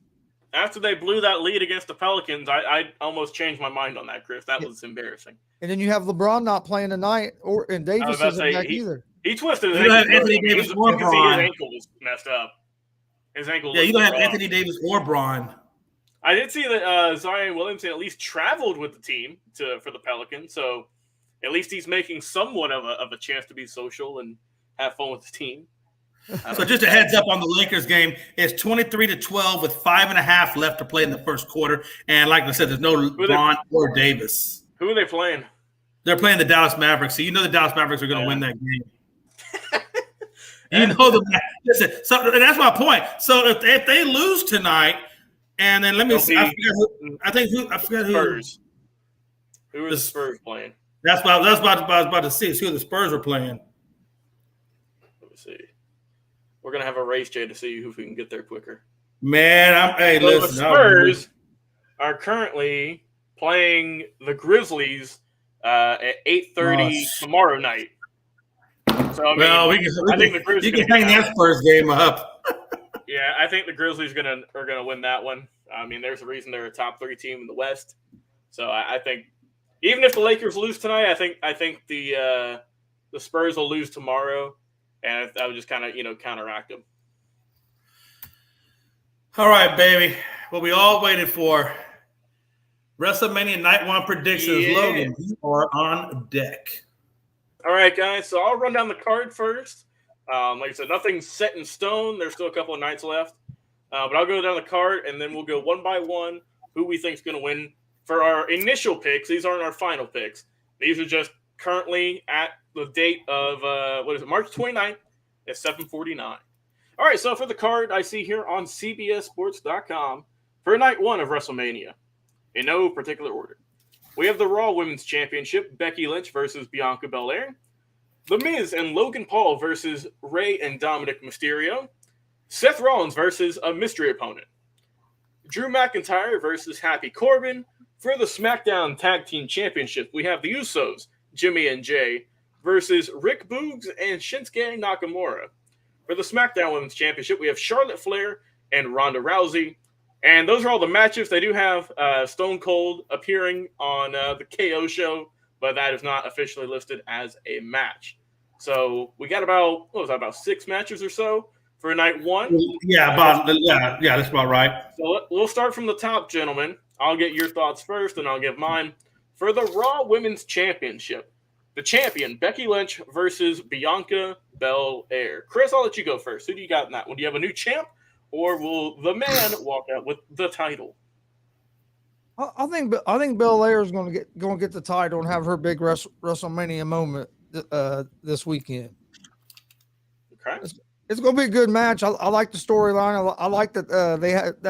After they blew that lead against the Pelicans, I almost changed my mind on that, Chris. That was embarrassing. And then you have LeBron not playing tonight, and Davis isn't back either. He twisted his ankle. Anthony Davis or Bron. His ankle was messed up. His ankle. Yeah, you don't have Anthony Davis or Bron. I did see that Zion Williamson at least traveled with the team for the Pelicans, so at least he's making somewhat of a chance to be social and have fun with the team. So just a heads up on the Lakers game. It's 23-12 with 5.5 left to play in the first quarter. And like I said, there's no Bron or Davis. Who are they playing? They're playing the Dallas Mavericks. So the Dallas Mavericks are going to win that game. Listen, so that's my point. So if they lose tonight, and then let me see. I forgot who. Spurs. Who are the Spurs playing? That's what I was about to see. Who the Spurs are playing. Let me see. We're gonna have a race, Jay, to see who can get there quicker. Man, listen. The Spurs are currently playing the Grizzlies at 8:30 tomorrow night. So I think the Grizzlies can hang that Spurs game up. Yeah, I think the Grizzlies are gonna win that one. I mean, there's a reason they're a top 3 team in the West. So I think even if the Lakers lose tonight, I think the Spurs will lose tomorrow. And I would just kind of, counteract them. All right, baby. What we all waited for. WrestleMania Night 1 predictions. Yeah. Logan, you are on deck. All right, guys. So I'll run down the card first. Like I said, nothing's set in stone. There's still a couple of nights left. But I'll go down the card, and then we'll go one by one who we think is going to win. For our initial picks, these aren't our final picks. These are just currently at the date of, March 29th at 7:49. All right, so for the card I see here on CBSSports.com for night 1 of WrestleMania, in no particular order, we have the Raw Women's Championship, Becky Lynch versus Bianca Belair, The Miz and Logan Paul versus Rey and Dominic Mysterio, Seth Rollins versus a mystery opponent, Drew McIntyre versus Happy Corbin. For the SmackDown Tag Team Championship, we have the Usos, Jimmy and Jay, versus Rick Boogs and Shinsuke Nakamura. For the SmackDown Women's Championship, we have Charlotte Flair and Ronda Rousey. And those are all the matches. They do have Stone Cold appearing on the KO show, but that is not officially listed as a match. So we got about 6 matches or so for night 1. Yeah, that's about right. So we'll start from the top, gentlemen. I'll get your thoughts first, and I'll give mine. For the Raw Women's Championship, the champion, Becky Lynch versus Bianca Belair. Chris, I'll let you go first. Who do you got in that one? Do you have a new champ, or will the man walk out with the title? I think Belair is going to get the title and have her big WrestleMania moment this weekend. Okay. It's going to be a good match. I like the storyline. I like that they had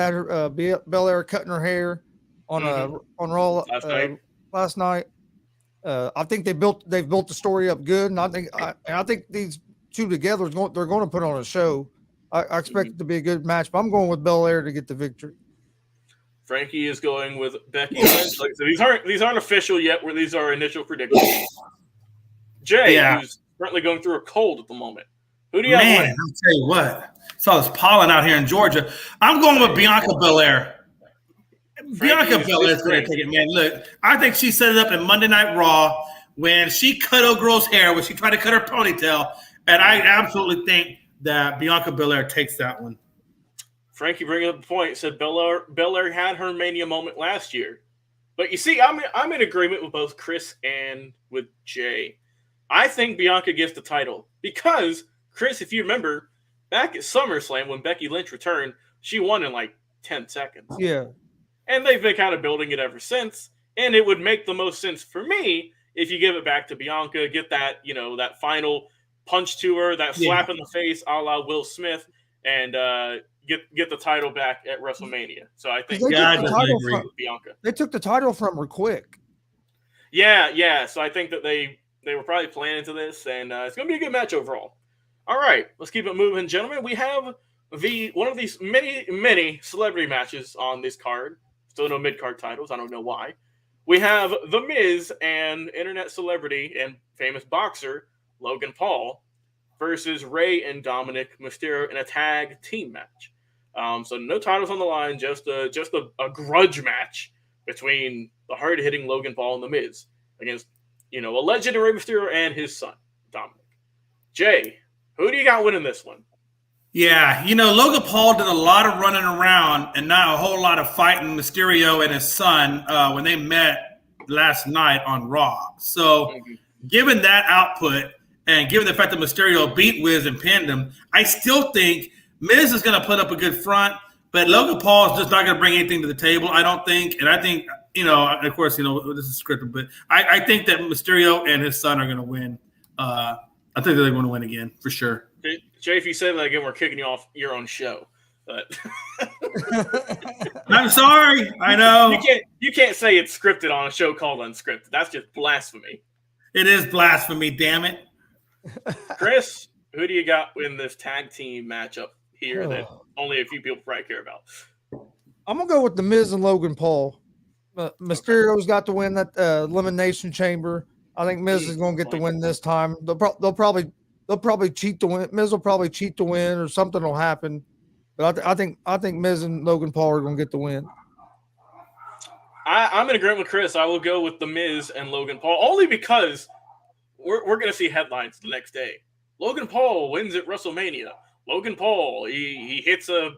Belair cutting her hair on Raw last night. I think they've built the story up good, and I think these two together, they're going to put on a show. I expect it to be a good match, but I'm going with Belair to get the victory. Frankie is going with Becky Lynch. Like I said, these aren't official yet. Where these are initial predictions. Jay, who's currently going through a cold at the moment. Who do you have? Man, I'll tell you what. Saw this pollen out here in Georgia. I'm going with Bianca Belair. Bianca Belair is going to take it, man. Look, I think she set it up in Monday Night Raw when she cut old girl's hair, when she tried to cut her ponytail, and I absolutely think that Bianca Belair takes that one. Frankie bringing up the point, said Belair had her Mania moment last year. But you see, I'm in agreement with both Chris and with Jay. I think Bianca gets the title because, Chris, if you remember, back at SummerSlam when Becky Lynch returned, she won in like 10 seconds. Yeah. And they've been kind of building it ever since. And it would make the most sense for me if you give it back to Bianca, get that, that final punch to her, that slap in the face a la Will Smith, and get the title back at WrestleMania. So I think Bianca. They took the title from her quick. Yeah. So I think that they were probably planning to this, and it's going to be a good match overall. All right, let's keep it moving, gentlemen. We have one of these many celebrity matches on this card. Still no mid-card titles. I don't know why. We have The Miz and internet celebrity and famous boxer Logan Paul versus Rey and Dominic Mysterio in a tag team match. So no titles on the line, just a grudge match between the hard-hitting Logan Paul and The Miz against, a legend Rey Mysterio and his son, Dominic. Jay, who do you got winning this one? Yeah, Logan Paul did a lot of running around and not a whole lot of fighting Mysterio and his son when they met last night on Raw. So given that output and given the fact that Mysterio beat Wiz and pinned him, I still think Miz is going to put up a good front, but Logan Paul is just not going to bring anything to the table, I don't think. And I think, of course, this is scripted, but I think that Mysterio and his son are going to win. I think they're going to win again, for sure. Jay, if you say that again, we're kicking you off your own show. But I'm sorry. I know. You can't say it's scripted on a show called Unscripted. That's just blasphemy. It is blasphemy, damn it. Chris, who do you got in this tag team matchup here that only a few people probably care about? I'm going to go with The Miz and Logan Paul. Mysterio's got to win that Elimination Chamber. I think Miz is going to get the win this time. They'll probably cheat to win. Miz will probably cheat to win, or something will happen. But I think Miz and Logan Paul are going to get the win. I'm in agreement with Chris. I will go with The Miz and Logan Paul only because we're going to see headlines the next day. Logan Paul wins at WrestleMania. Logan Paul he hits a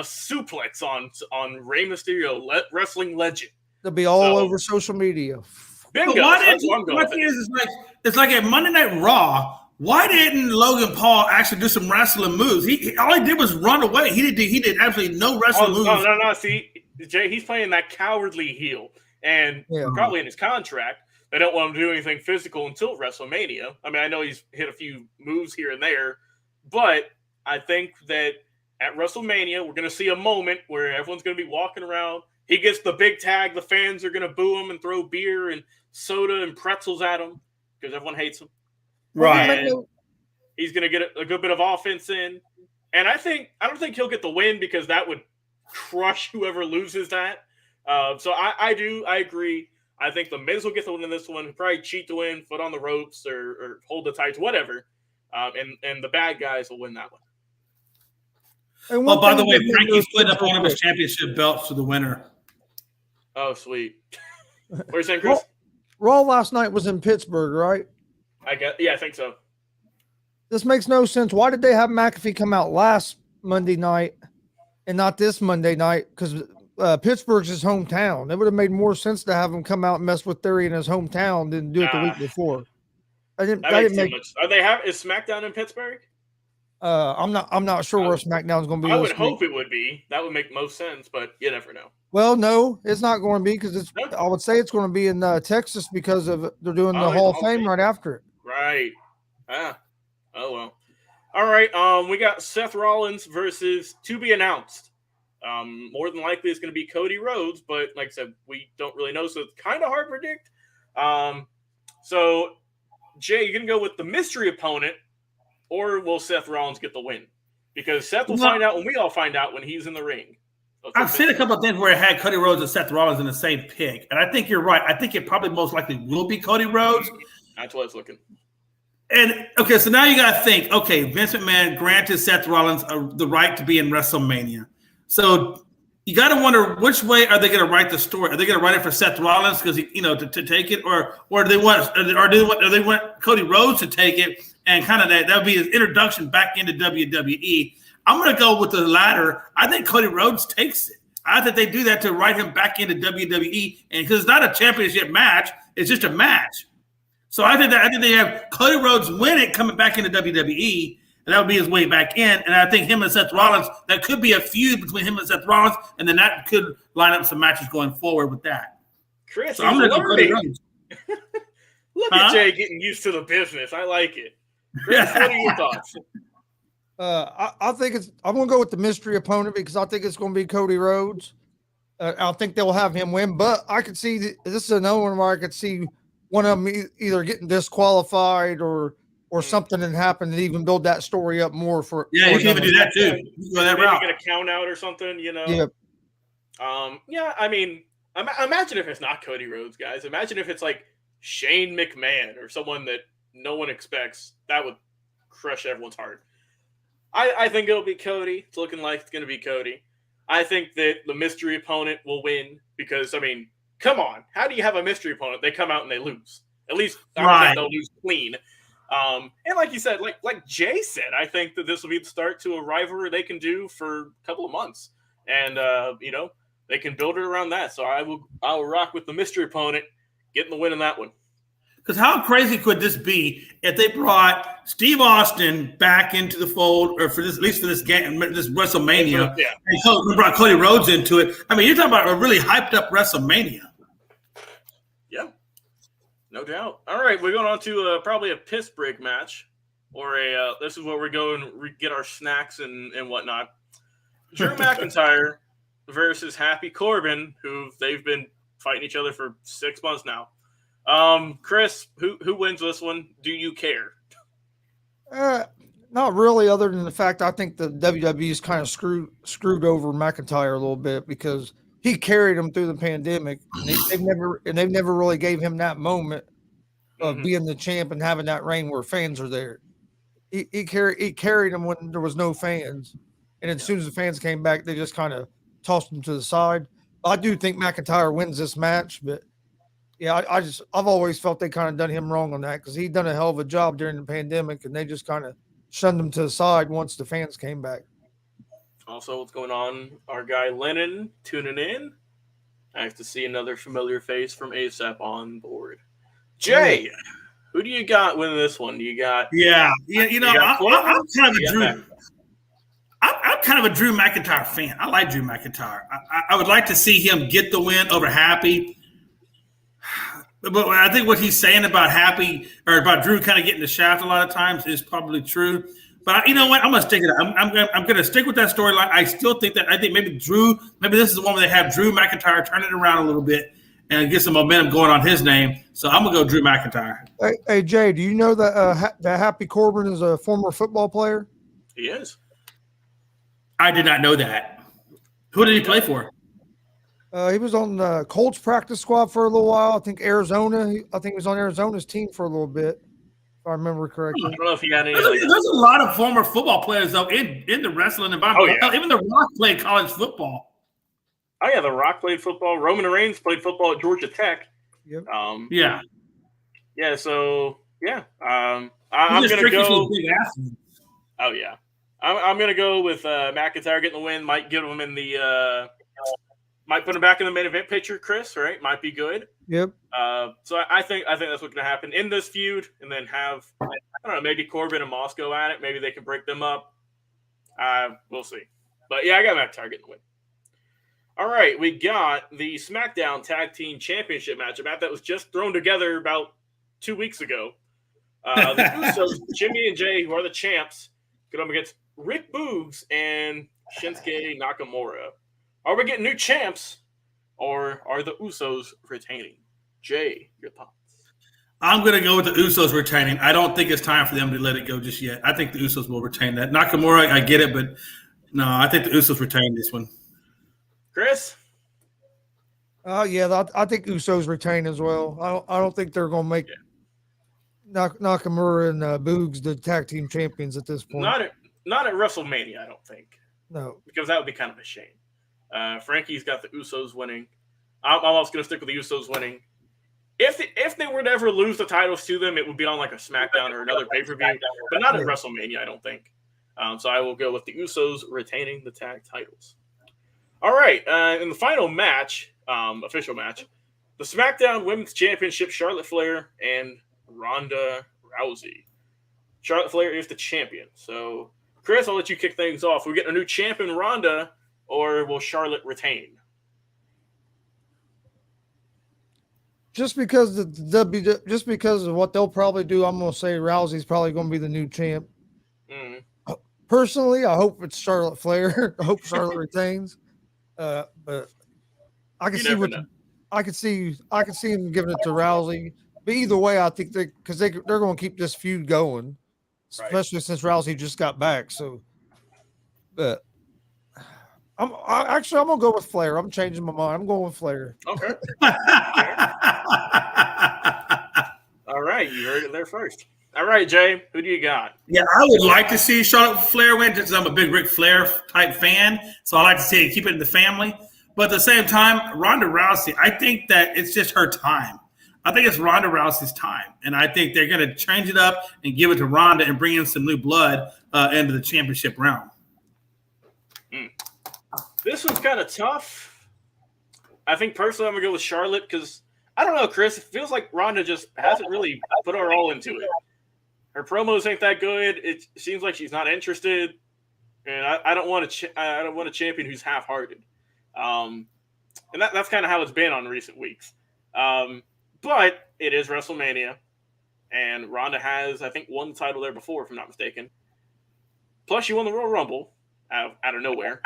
suplex on Rey Mysterio, wrestling legend. They'll be all over social media. Bingo. It's like at Monday Night Raw. Why didn't Logan Paul actually do some wrestling moves? All he did was run away. He did absolutely no wrestling moves. No. See, Jay, he's playing that cowardly heel, and probably in his contract, they don't want him to do anything physical until WrestleMania. I mean, I know he's hit a few moves here and there, but I think that at WrestleMania, we're going to see a moment where everyone's going to be walking around. He gets the big tag. The fans are going to boo him and throw beer and soda and pretzels at him because everyone hates him. Right. And he's going to get a good bit of offense in. And I don't think he'll get the win because that would crush whoever loses that. So I agree. I think The Miz will get the win in this one. He'll probably cheat to win, foot on the ropes or hold the tights, whatever. And the bad guys will win that one. Oh, by the way, Frankie's putting up one of his championship belts to the winner. Oh, sweet. What are you saying, Chris? Raw last night was in Pittsburgh, right? I think so. This makes no sense. Why did they have McAfee come out last Monday night and not this Monday night? Because Pittsburgh's his hometown. It would have made more sense to have him come out and mess with Theory in his hometown than do it the week before. Is SmackDown in Pittsburgh? I'm not sure where SmackDown's going to be. I would hope it would be. That would make most sense, but you never know. Well, no, it's not going to be because I would say it's going to be in Texas because they're doing the Hall of Fame right after it. Right. Oh well. All right. We got Seth Rollins versus to be announced. More than likely it's going to be Cody Rhodes, but like I said, we don't really know, so it's kind of hard to predict. So Jay, you're going to go with the mystery opponent or will Seth Rollins get the win? Because Seth will find out when we all find out when he's in the ring. I've seen a couple of things where it had Cody Rhodes and Seth Rollins in the same pick, and I think you're right. I think it probably most likely will be Cody Rhodes. That's what it's looking. And okay, so now you got to think. Okay, Vince McMahon granted Seth Rollins the right to be in WrestleMania, so you got to wonder which way are they going to write the story? Are they going to write it for Seth Rollins because to take it, or do they want Cody Rhodes to take it and kind of that would be his introduction back into WWE? I'm going to go with the latter. I think Cody Rhodes takes it. I think they do that to write him back into WWE, and because it's not a championship match, it's just a match. So I think they have Cody Rhodes win it coming back into WWE, and that would be his way back in. And I think him and Seth Rollins, that could be a feud between him and Seth Rollins, and then that could line up some matches going forward with that. Chris, so I'm going to go Cody Rhodes. Look at Jay getting used to the business. I like it. Chris, what are your thoughts? I think I'm going to go with the mystery opponent because I think it's going to be Cody Rhodes. I think they'll have him win, but I could see this is another one where I could see one of them either getting disqualified or something that happened and even build that story up more for. Yeah, you can even do that too. You go that route. Get a count out or something, Yeah. Yeah, I mean, imagine if it's not Cody Rhodes, guys. Imagine if it's like Shane McMahon or someone that no one expects. That would crush everyone's heart. I think it'll be Cody. It's looking like it's going to be Cody. I think that the mystery opponent will win because, I mean, come on. How do you have a mystery opponent? They come out and they lose. At least I don't think they'll lose clean. And like you said, like Jay said, I think that this will be the start to a rivalry they can do for a couple of months. And, they can build it around that. So I will rock with the mystery opponent, getting the win in that one. Because how crazy could this be if they brought Steve Austin back into the fold, or for this, at least for this game, this WrestleMania, and brought Cody Rhodes into it? I mean, you're talking about a really hyped up WrestleMania. Yeah, no doubt. All right, we're going on to probably a piss break match, or this is where we're going to get our snacks and whatnot. Drew McIntyre versus Happy Corbin, who they've been fighting each other for 6 months now. Chris, who wins this one? Do you care? Not really, other than the fact I think the WWE's kind of screwed over McIntyre a little bit because he carried him through the pandemic. And they've never really gave him that moment of being the champ and having that reign where fans are there. He carried him when there was no fans, and as soon as the fans came back, they just kind of tossed him to the side. I do think McIntyre wins this match, but. Yeah, I've always felt they kind of done him wrong on that because he'd done a hell of a job during the pandemic, and they just kind of shunned him to the side once the fans came back. Also, what's going on? Our guy Lennon tuning in. Nice to see another familiar face from ASAP on board. Jay, who do you got winning this one? Do you got? Yeah, I'm kind of a Drew McIntyre fan. I like Drew McIntyre. I would like to see him get the win over Happy. But I think what he's saying about Happy or about Drew kind of getting the shaft a lot of times is probably true. But you know what? I'm going to stick it. I'm going to stick with that storyline. I still think that maybe this is the one where they have Drew McIntyre turn it around a little bit and get some momentum going on his name. So I'm going to go Drew McIntyre. Hey Jay, do you know that that Happy Corbin is a former football player? He is. I did not know that. Who did he play for? He was on the Colts practice squad for a little while. I think Arizona. I think he was on Arizona's team for a little bit, if I remember correctly. I don't know if he had any. There's a lot of former football players though in the wrestling environment. Oh, yeah. Even The Rock played college football. Oh yeah, The Rock played football. Roman Reigns played football at Georgia Tech. Yep. Yeah. So yeah. I'm gonna go. Oh yeah. I'm gonna go with McIntyre getting the win. Might get him in the. Might put him back in the main event picture, Chris, right? Might be good. Yep. So I think that's what's going to happen in this feud, and then have, I don't know, maybe Corbin and Moscow at it. Maybe they can break them up. We'll see. But yeah, I got McIntyre getting the win. All right, we got the SmackDown Tag Team Championship match that was just thrown together about 2 weeks ago. The Usos, Jimmy and Jay, who are the champs, go up against Rick Boogs and Shinsuke Nakamura. Are we getting new champs, or are the Usos retaining? Jay, your thoughts? I'm going to go with the Usos retaining. I don't think it's time for them to let it go just yet. I think the Usos will retain that. Nakamura, I get it, but no, I think the Usos retain this one. Chris? Yeah, I think Usos retain as well. I don't think they're going to make Nakamura and Boogs the tag team champions at this point. Not at WrestleMania, I don't think. No, because that would be kind of a shame. Frankie's got the Usos winning. I'm also going to stick with the Usos winning. If they were to ever lose the titles to them, it would be on like a SmackDown or another pay-per-view, but not at WrestleMania, I don't think. So I will go with the Usos retaining the tag titles. All right, in the final match, official match, the SmackDown Women's Championship, Charlotte Flair and Ronda Rousey. Charlotte Flair is the champion. So, Chris, I'll let you kick things off. We're getting a new champion, Ronda, or will Charlotte retain? just because just because of what they'll probably do, I'm going to say Rousey's probably going to be the new champ. Mm. Personally, I hope it's Charlotte Flair. I hope Charlotte retains. But I can I can see him giving it to Rousey. But either way, I think they're going to keep this feud going, especially since Rousey just got back. So, but I'm going to go with Flair. I'm changing my mind. I'm going with Flair. Okay. All right, you heard it there first. All right, Jay, who do you got? Yeah, I would like to see Charlotte Flair win because I'm a big Ric Flair type fan. So I like to see it, keep it in the family. But at the same time, Ronda Rousey, I think that it's just her time. I think it's Ronda Rousey's time. And I think they're going to change it up and give it to Ronda and bring in some new blood into the championship realm. This one's kind of tough. I think personally I'm going to go with Charlotte because, I don't know, Chris, it feels like Ronda just hasn't really put her all into it. Her promos ain't that good. It seems like she's not interested. And I don't want a champion who's half-hearted. And that's kind of how it's been on recent weeks. But it is WrestleMania. And Ronda has, I think, won the title there before, if I'm not mistaken. Plus, she won the Royal Rumble out of nowhere.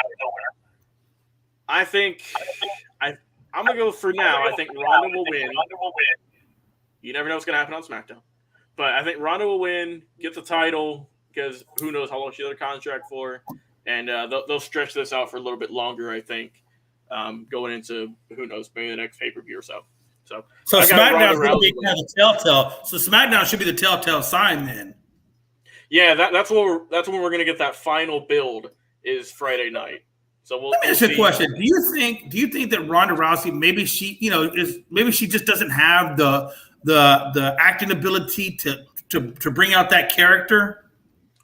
I think I'm going to go for now. I think Ronda will win. You never know what's going to happen on SmackDown. But I think Ronda will win, get the title, because who knows how long she's under contract for. And they'll stretch this out for a little bit longer, I think, going into, who knows, maybe the next pay-per-view or so. So SmackDown should be the telltale. So SmackDown should be the telltale sign then. Yeah, that's when we're going to get that final build is Friday night. So we'll ask you a question. Do you think that Ronda Rousey maybe she just doesn't have the acting ability to bring out that character?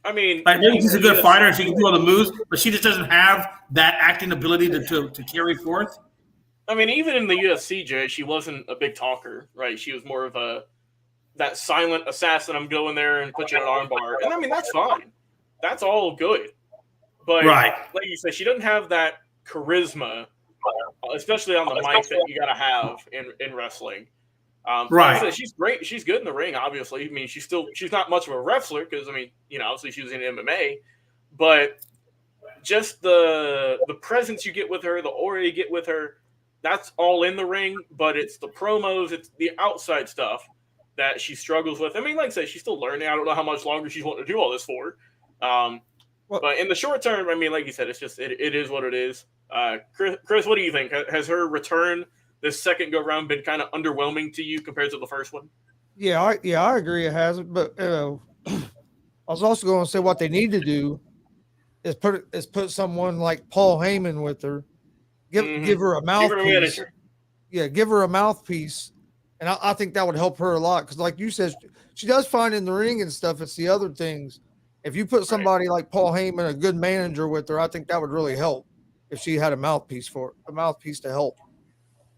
I mean, like maybe she's a good fighter and she can do all the moves, but she just doesn't have that acting ability to carry forth. I mean, even in the UFC, Jay, she wasn't a big talker, right? She was more of that silent assassin. I'm going there and put you in an armbar, and I mean that's fine. That's all good. But like you said, she doesn't have that charisma, especially on the mic that you got to have in wrestling. Like I said, she's great. She's good in the ring, obviously. I mean, she's not much of a wrestler because, I mean, obviously she was in MMA. But just the presence you get with her, the aura you get with her, that's all in the ring. But it's the promos, it's the outside stuff that she struggles with. I mean, like I said, she's still learning. I don't know how much longer she's wanting to do all this for. But in the short term, I mean, like you said, it's just it is what it is. Chris, what do you think? Has her return this second go round been kind of underwhelming to you compared to the first one? Yeah, I agree it hasn't. But I was also going to say what they need to do is put someone like Paul Heyman with her, give her a mouthpiece. Give her a mouthpiece, and I think that would help her a lot because, like you said, she does fine in the ring and stuff. It's the other things. If you put somebody like Paul Heyman, a good manager with her, I think that would really help if she had a mouthpiece to help.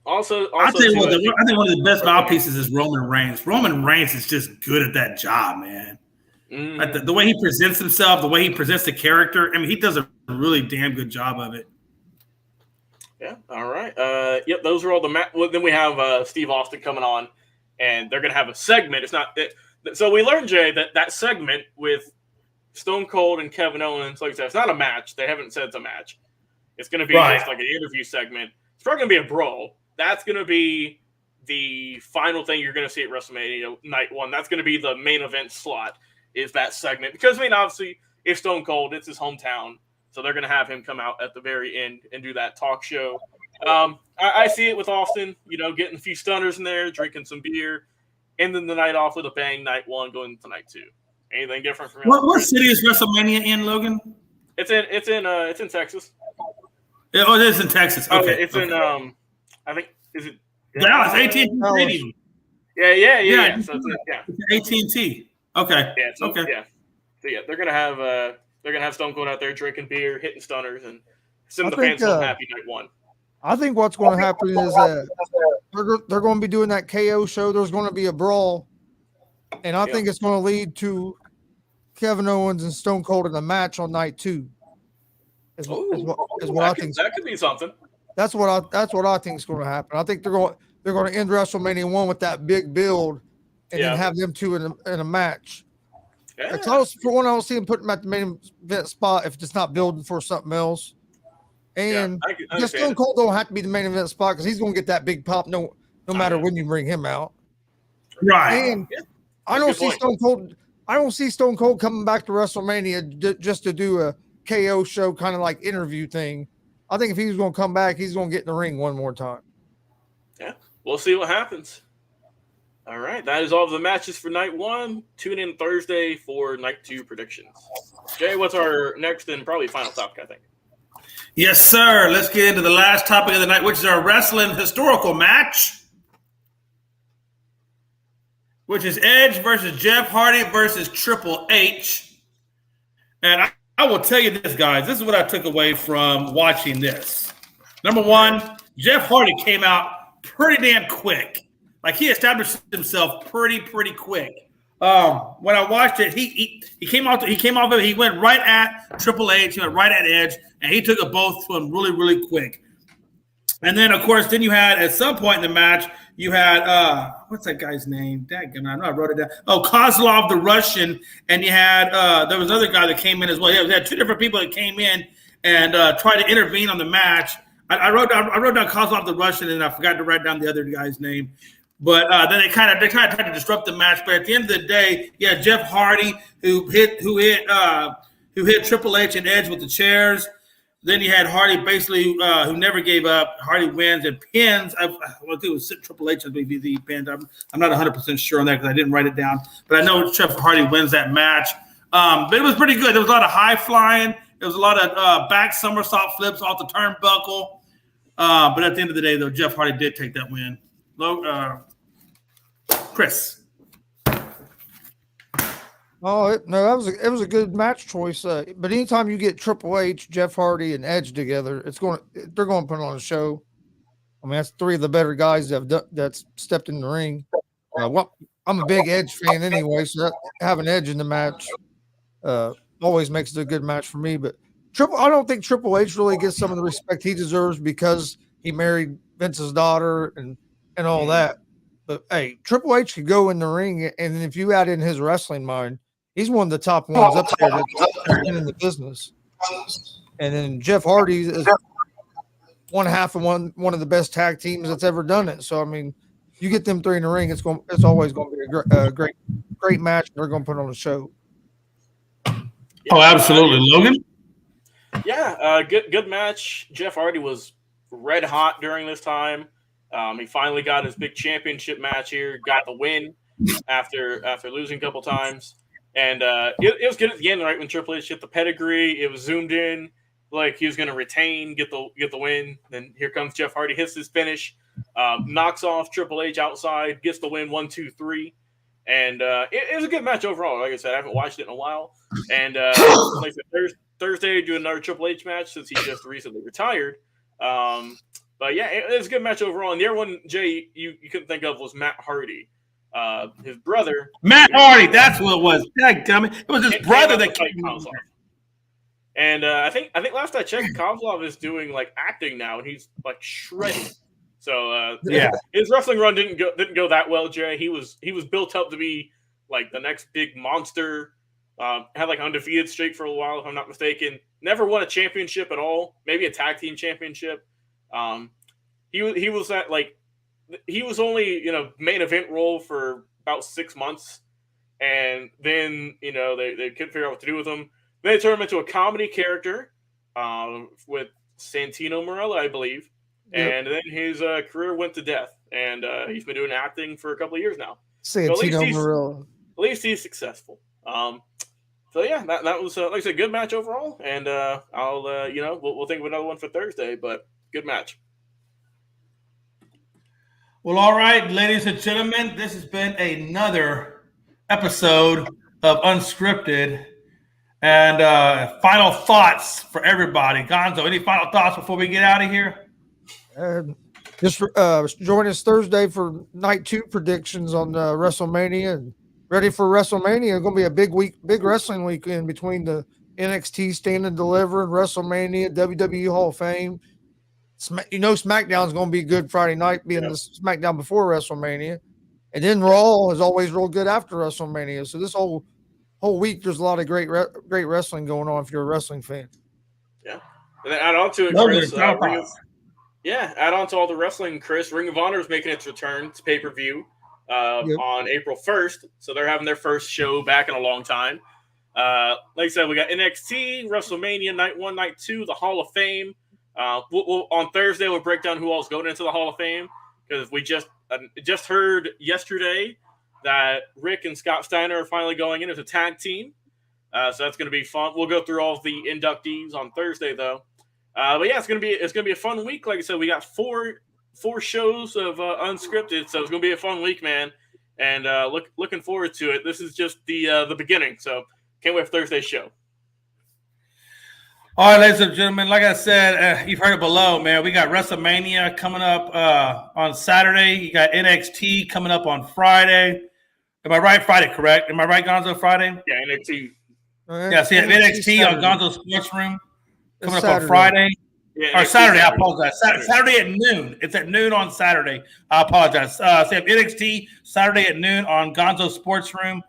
Also I think one of the best mouthpieces is Roman Reigns. Roman Reigns is just good at that job, man. Like the way he presents himself, the way he presents the character. I mean, he does a really damn good job of it. Yeah. All right. Yep. Those are all well, then we have Steve Austin coming on, and they're going to have a segment. It's not so we learned, Jay, that segment with Stone Cold and Kevin Owens, like I said, it's not a match. They haven't said it's a match. It's going to be just like an interview segment. It's probably going to be a brawl. That's going to be the final thing you're going to see at WrestleMania Night 1. That's going to be the main event slot, is that segment. Because, I mean, obviously, if Stone Cold, it's his hometown, so they're going to have him come out at the very end and do that talk show. I see it with Austin, getting a few stunners in there, drinking some beer, ending the night off with a bang Night 1, going into Night 2. Anything different from what city is WrestleMania in, Logan? It's in Texas. Yeah, it is in Texas. Okay, it's in I think is it Dallas? AT&T Stadium. Yeah. So it's AT&T. Okay. Yeah. So, okay. Yeah. So they're gonna have Stone Cold out there drinking beer, hitting stunners, and sending the fans home happy Night 1. I think what's going to happen is that they're going to be doing that KO show. There's going to be a brawl, and I think it's going to lead to Kevin Owens and Stone Cold in a match on Night 2. Is what I think. That could be something. That's what I think is going to happen. I think they're going to end WrestleMania 1 with that big build, and then have them two in a match. Yeah. For one, I don't see him putting them at the main event spot if it's not building for something else. And Stone Cold don't have to be the main event spot because he's going to get that big pop no matter when you bring him out. Right. And I don't see Stone Cold. I don't see Stone Cold coming back to WrestleMania just to do a KO show kind of like interview thing. I think if he's going to come back, he's going to get in the ring one more time. Yeah, we'll see what happens. All right, that is all of the matches for Night 1. Tune in Thursday for Night 2 predictions. Jay, what's our next and probably final topic, I think? Yes, sir. Let's get into the last topic of the night, which is our wrestling historical match, which is Edge versus Jeff Hardy versus Triple H. And I will tell you this, guys. This is what I took away from watching this. Number one, Jeff Hardy came out pretty damn quick. Like, he established himself pretty quick. When I watched it, he came off of it. He went right at Triple H. He went right at Edge, and he took it both to him really quick. And then, of course, at some point in the match, you had what's that guy's name? Dadgum, I know I wrote it down. Oh, Kozlov the Russian, and you had there was another guy that came in as well. Yeah, we had two different people that came in and tried to intervene on the match. I wrote down Kozlov the Russian, and I forgot to write down the other guy's name. But then they kind of tried to disrupt the match. But at the end of the day, yeah, Jeff Hardy who hit Triple H and Edge with the chairs. Then you had Hardy basically who never gave up. Hardy wins and pins. I think it was Triple H as the pins. I'm not 100% sure on that because I didn't write it down. But I know Jeff Hardy wins that match. But it was pretty good. There was a lot of high flying. There was a lot of back somersault flips off the turnbuckle. But at the end of the day, though, Jeff Hardy did take that win. Chris. Oh no, it was a good match choice. But anytime you get Triple H, Jeff Hardy, and Edge together, they're going to put on a show. I mean, that's three of the better guys that's stepped in the ring. I'm a big Edge fan anyway, so having Edge in the match always makes it a good match for me. But I don't think Triple H really gets some of the respect he deserves because he married Vince's daughter and all that. But hey, Triple H could go in the ring, and if you add in his wrestling mind, he's one of the top ones up there that's been in the business. And then Jeff Hardy is one half of one of the best tag teams that's ever done it. So I mean, you get them three in the ring, it's always going to be a great match. And they're going to put on a show. Oh, absolutely, Logan. Yeah, good match. Jeff Hardy was red hot during this time. He finally got his big championship match here, got the win after losing a couple times. And it was good at the end, right, when Triple H hit the pedigree. It was zoomed in, like he was going to retain, get the win. Then here comes Jeff Hardy, hits his finish, knocks off Triple H outside, gets the win 1, 2, 3. And it was a good match overall. Like I said, I haven't watched it in a while. And like I said, Thursday, do another Triple H match since he just recently retired. But yeah, it was a good match overall. And the other one, Jay, you couldn't think of was Matt Hardy, his brother. Matt Hardy, that's what it was. It was his brother that came out. And I think last I checked, Kozlov is doing like acting now, and he's like shredding. So yeah, his wrestling run didn't go that well, Jay. He was built up to be like the next big monster. Had like undefeated streak for a while, if I'm not mistaken. Never won a championship at all. Maybe a tag team championship. He was at like he was only, main event role for about 6 months. And then, they couldn't figure out what to do with him. Then they turned him into a comedy character with Santino Marella, I believe. Yep. And then his career went to death. And he's been doing acting for a couple of years now. Santino Marella. At least he's successful. So yeah, that was like I said, good match overall. And I'll we'll think of another one for Thursday. But good match. Well, all right, ladies and gentlemen, this has been another episode of Unscripted. And final thoughts for everybody. Gonzo, any final thoughts before we get out of here? Just join us Thursday for night 2 predictions on WrestleMania. And ready for WrestleMania. It's going to be a big week, big wrestling weekend between the NXT Stand and Deliver and WrestleMania, WWE Hall of Fame. SmackDown's going to be good Friday night, being the SmackDown before WrestleMania. And then Raw is always real good after WrestleMania. So this whole week, there's a lot of great wrestling going on if you're a wrestling fan. Yeah. And then add on to it, Chris. Add on to all the wrestling, Chris. Ring of Honor is making its return to pay-per-view on April 1st. So they're having their first show back in a long time. Like I said, we got NXT, WrestleMania, Night 1, Night 2, the Hall of Fame. We'll on Thursday, we'll break down who all is going into the Hall of Fame, because we just heard yesterday that Rick and Scott Steiner are finally going in as a tag team. So that's going to be fun. We'll go through all of the inductees on Thursday, though. But yeah, it's gonna be a fun week. Like I said, we got four shows of Unscripted, so it's gonna be a fun week, man. And looking forward to it. This is just the beginning, so can't wait for Thursday's show. All right, ladies and gentlemen, like I said, you've heard it below, man. We got WrestleMania coming up on Saturday. You got NXT coming up on Friday. Am I right? Friday, correct? Am I right, Gonzo? Friday? Yeah, NXT. Yeah, so you have NXT on Gonzo Sports Room coming up on Friday. Yeah, or Saturday, I apologize. Saturday at noon. It's at noon on Saturday. I apologize. So you have NXT Saturday at noon on Gonzo Sports Room.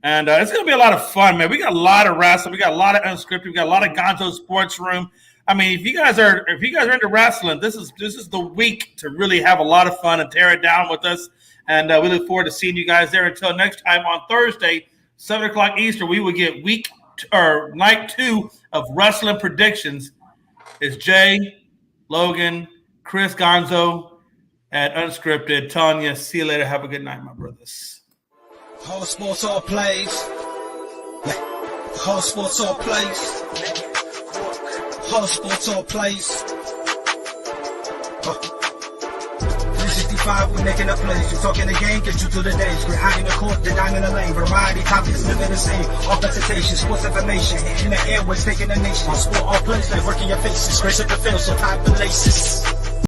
And it's going to be a lot of fun, man. We got a lot of wrestling. We got a lot of Unscripted. We got a lot of Gonzo Sports Room. I mean, if you guys are into wrestling, this is the week to really have a lot of fun and tear it down with us. And we look forward to seeing you guys there. Until next time on Thursday, 7:00 Eastern, we will get night 2 of wrestling predictions. It's Jay, Logan, Chris, Gonzo at Unscripted. Telling you, see you later. Have a good night, my brothers. All sports, all plays. All sports, all plays. All sports, all plays. 365, we're making a place. You talking the game, get you through the days. We're high in the court, the dime in the lane. Variety topics, living the same. All presentation, sports information. In the airways, taking the nation. All sport, all plays, like working your faces. Grace at the field, so tie the laces.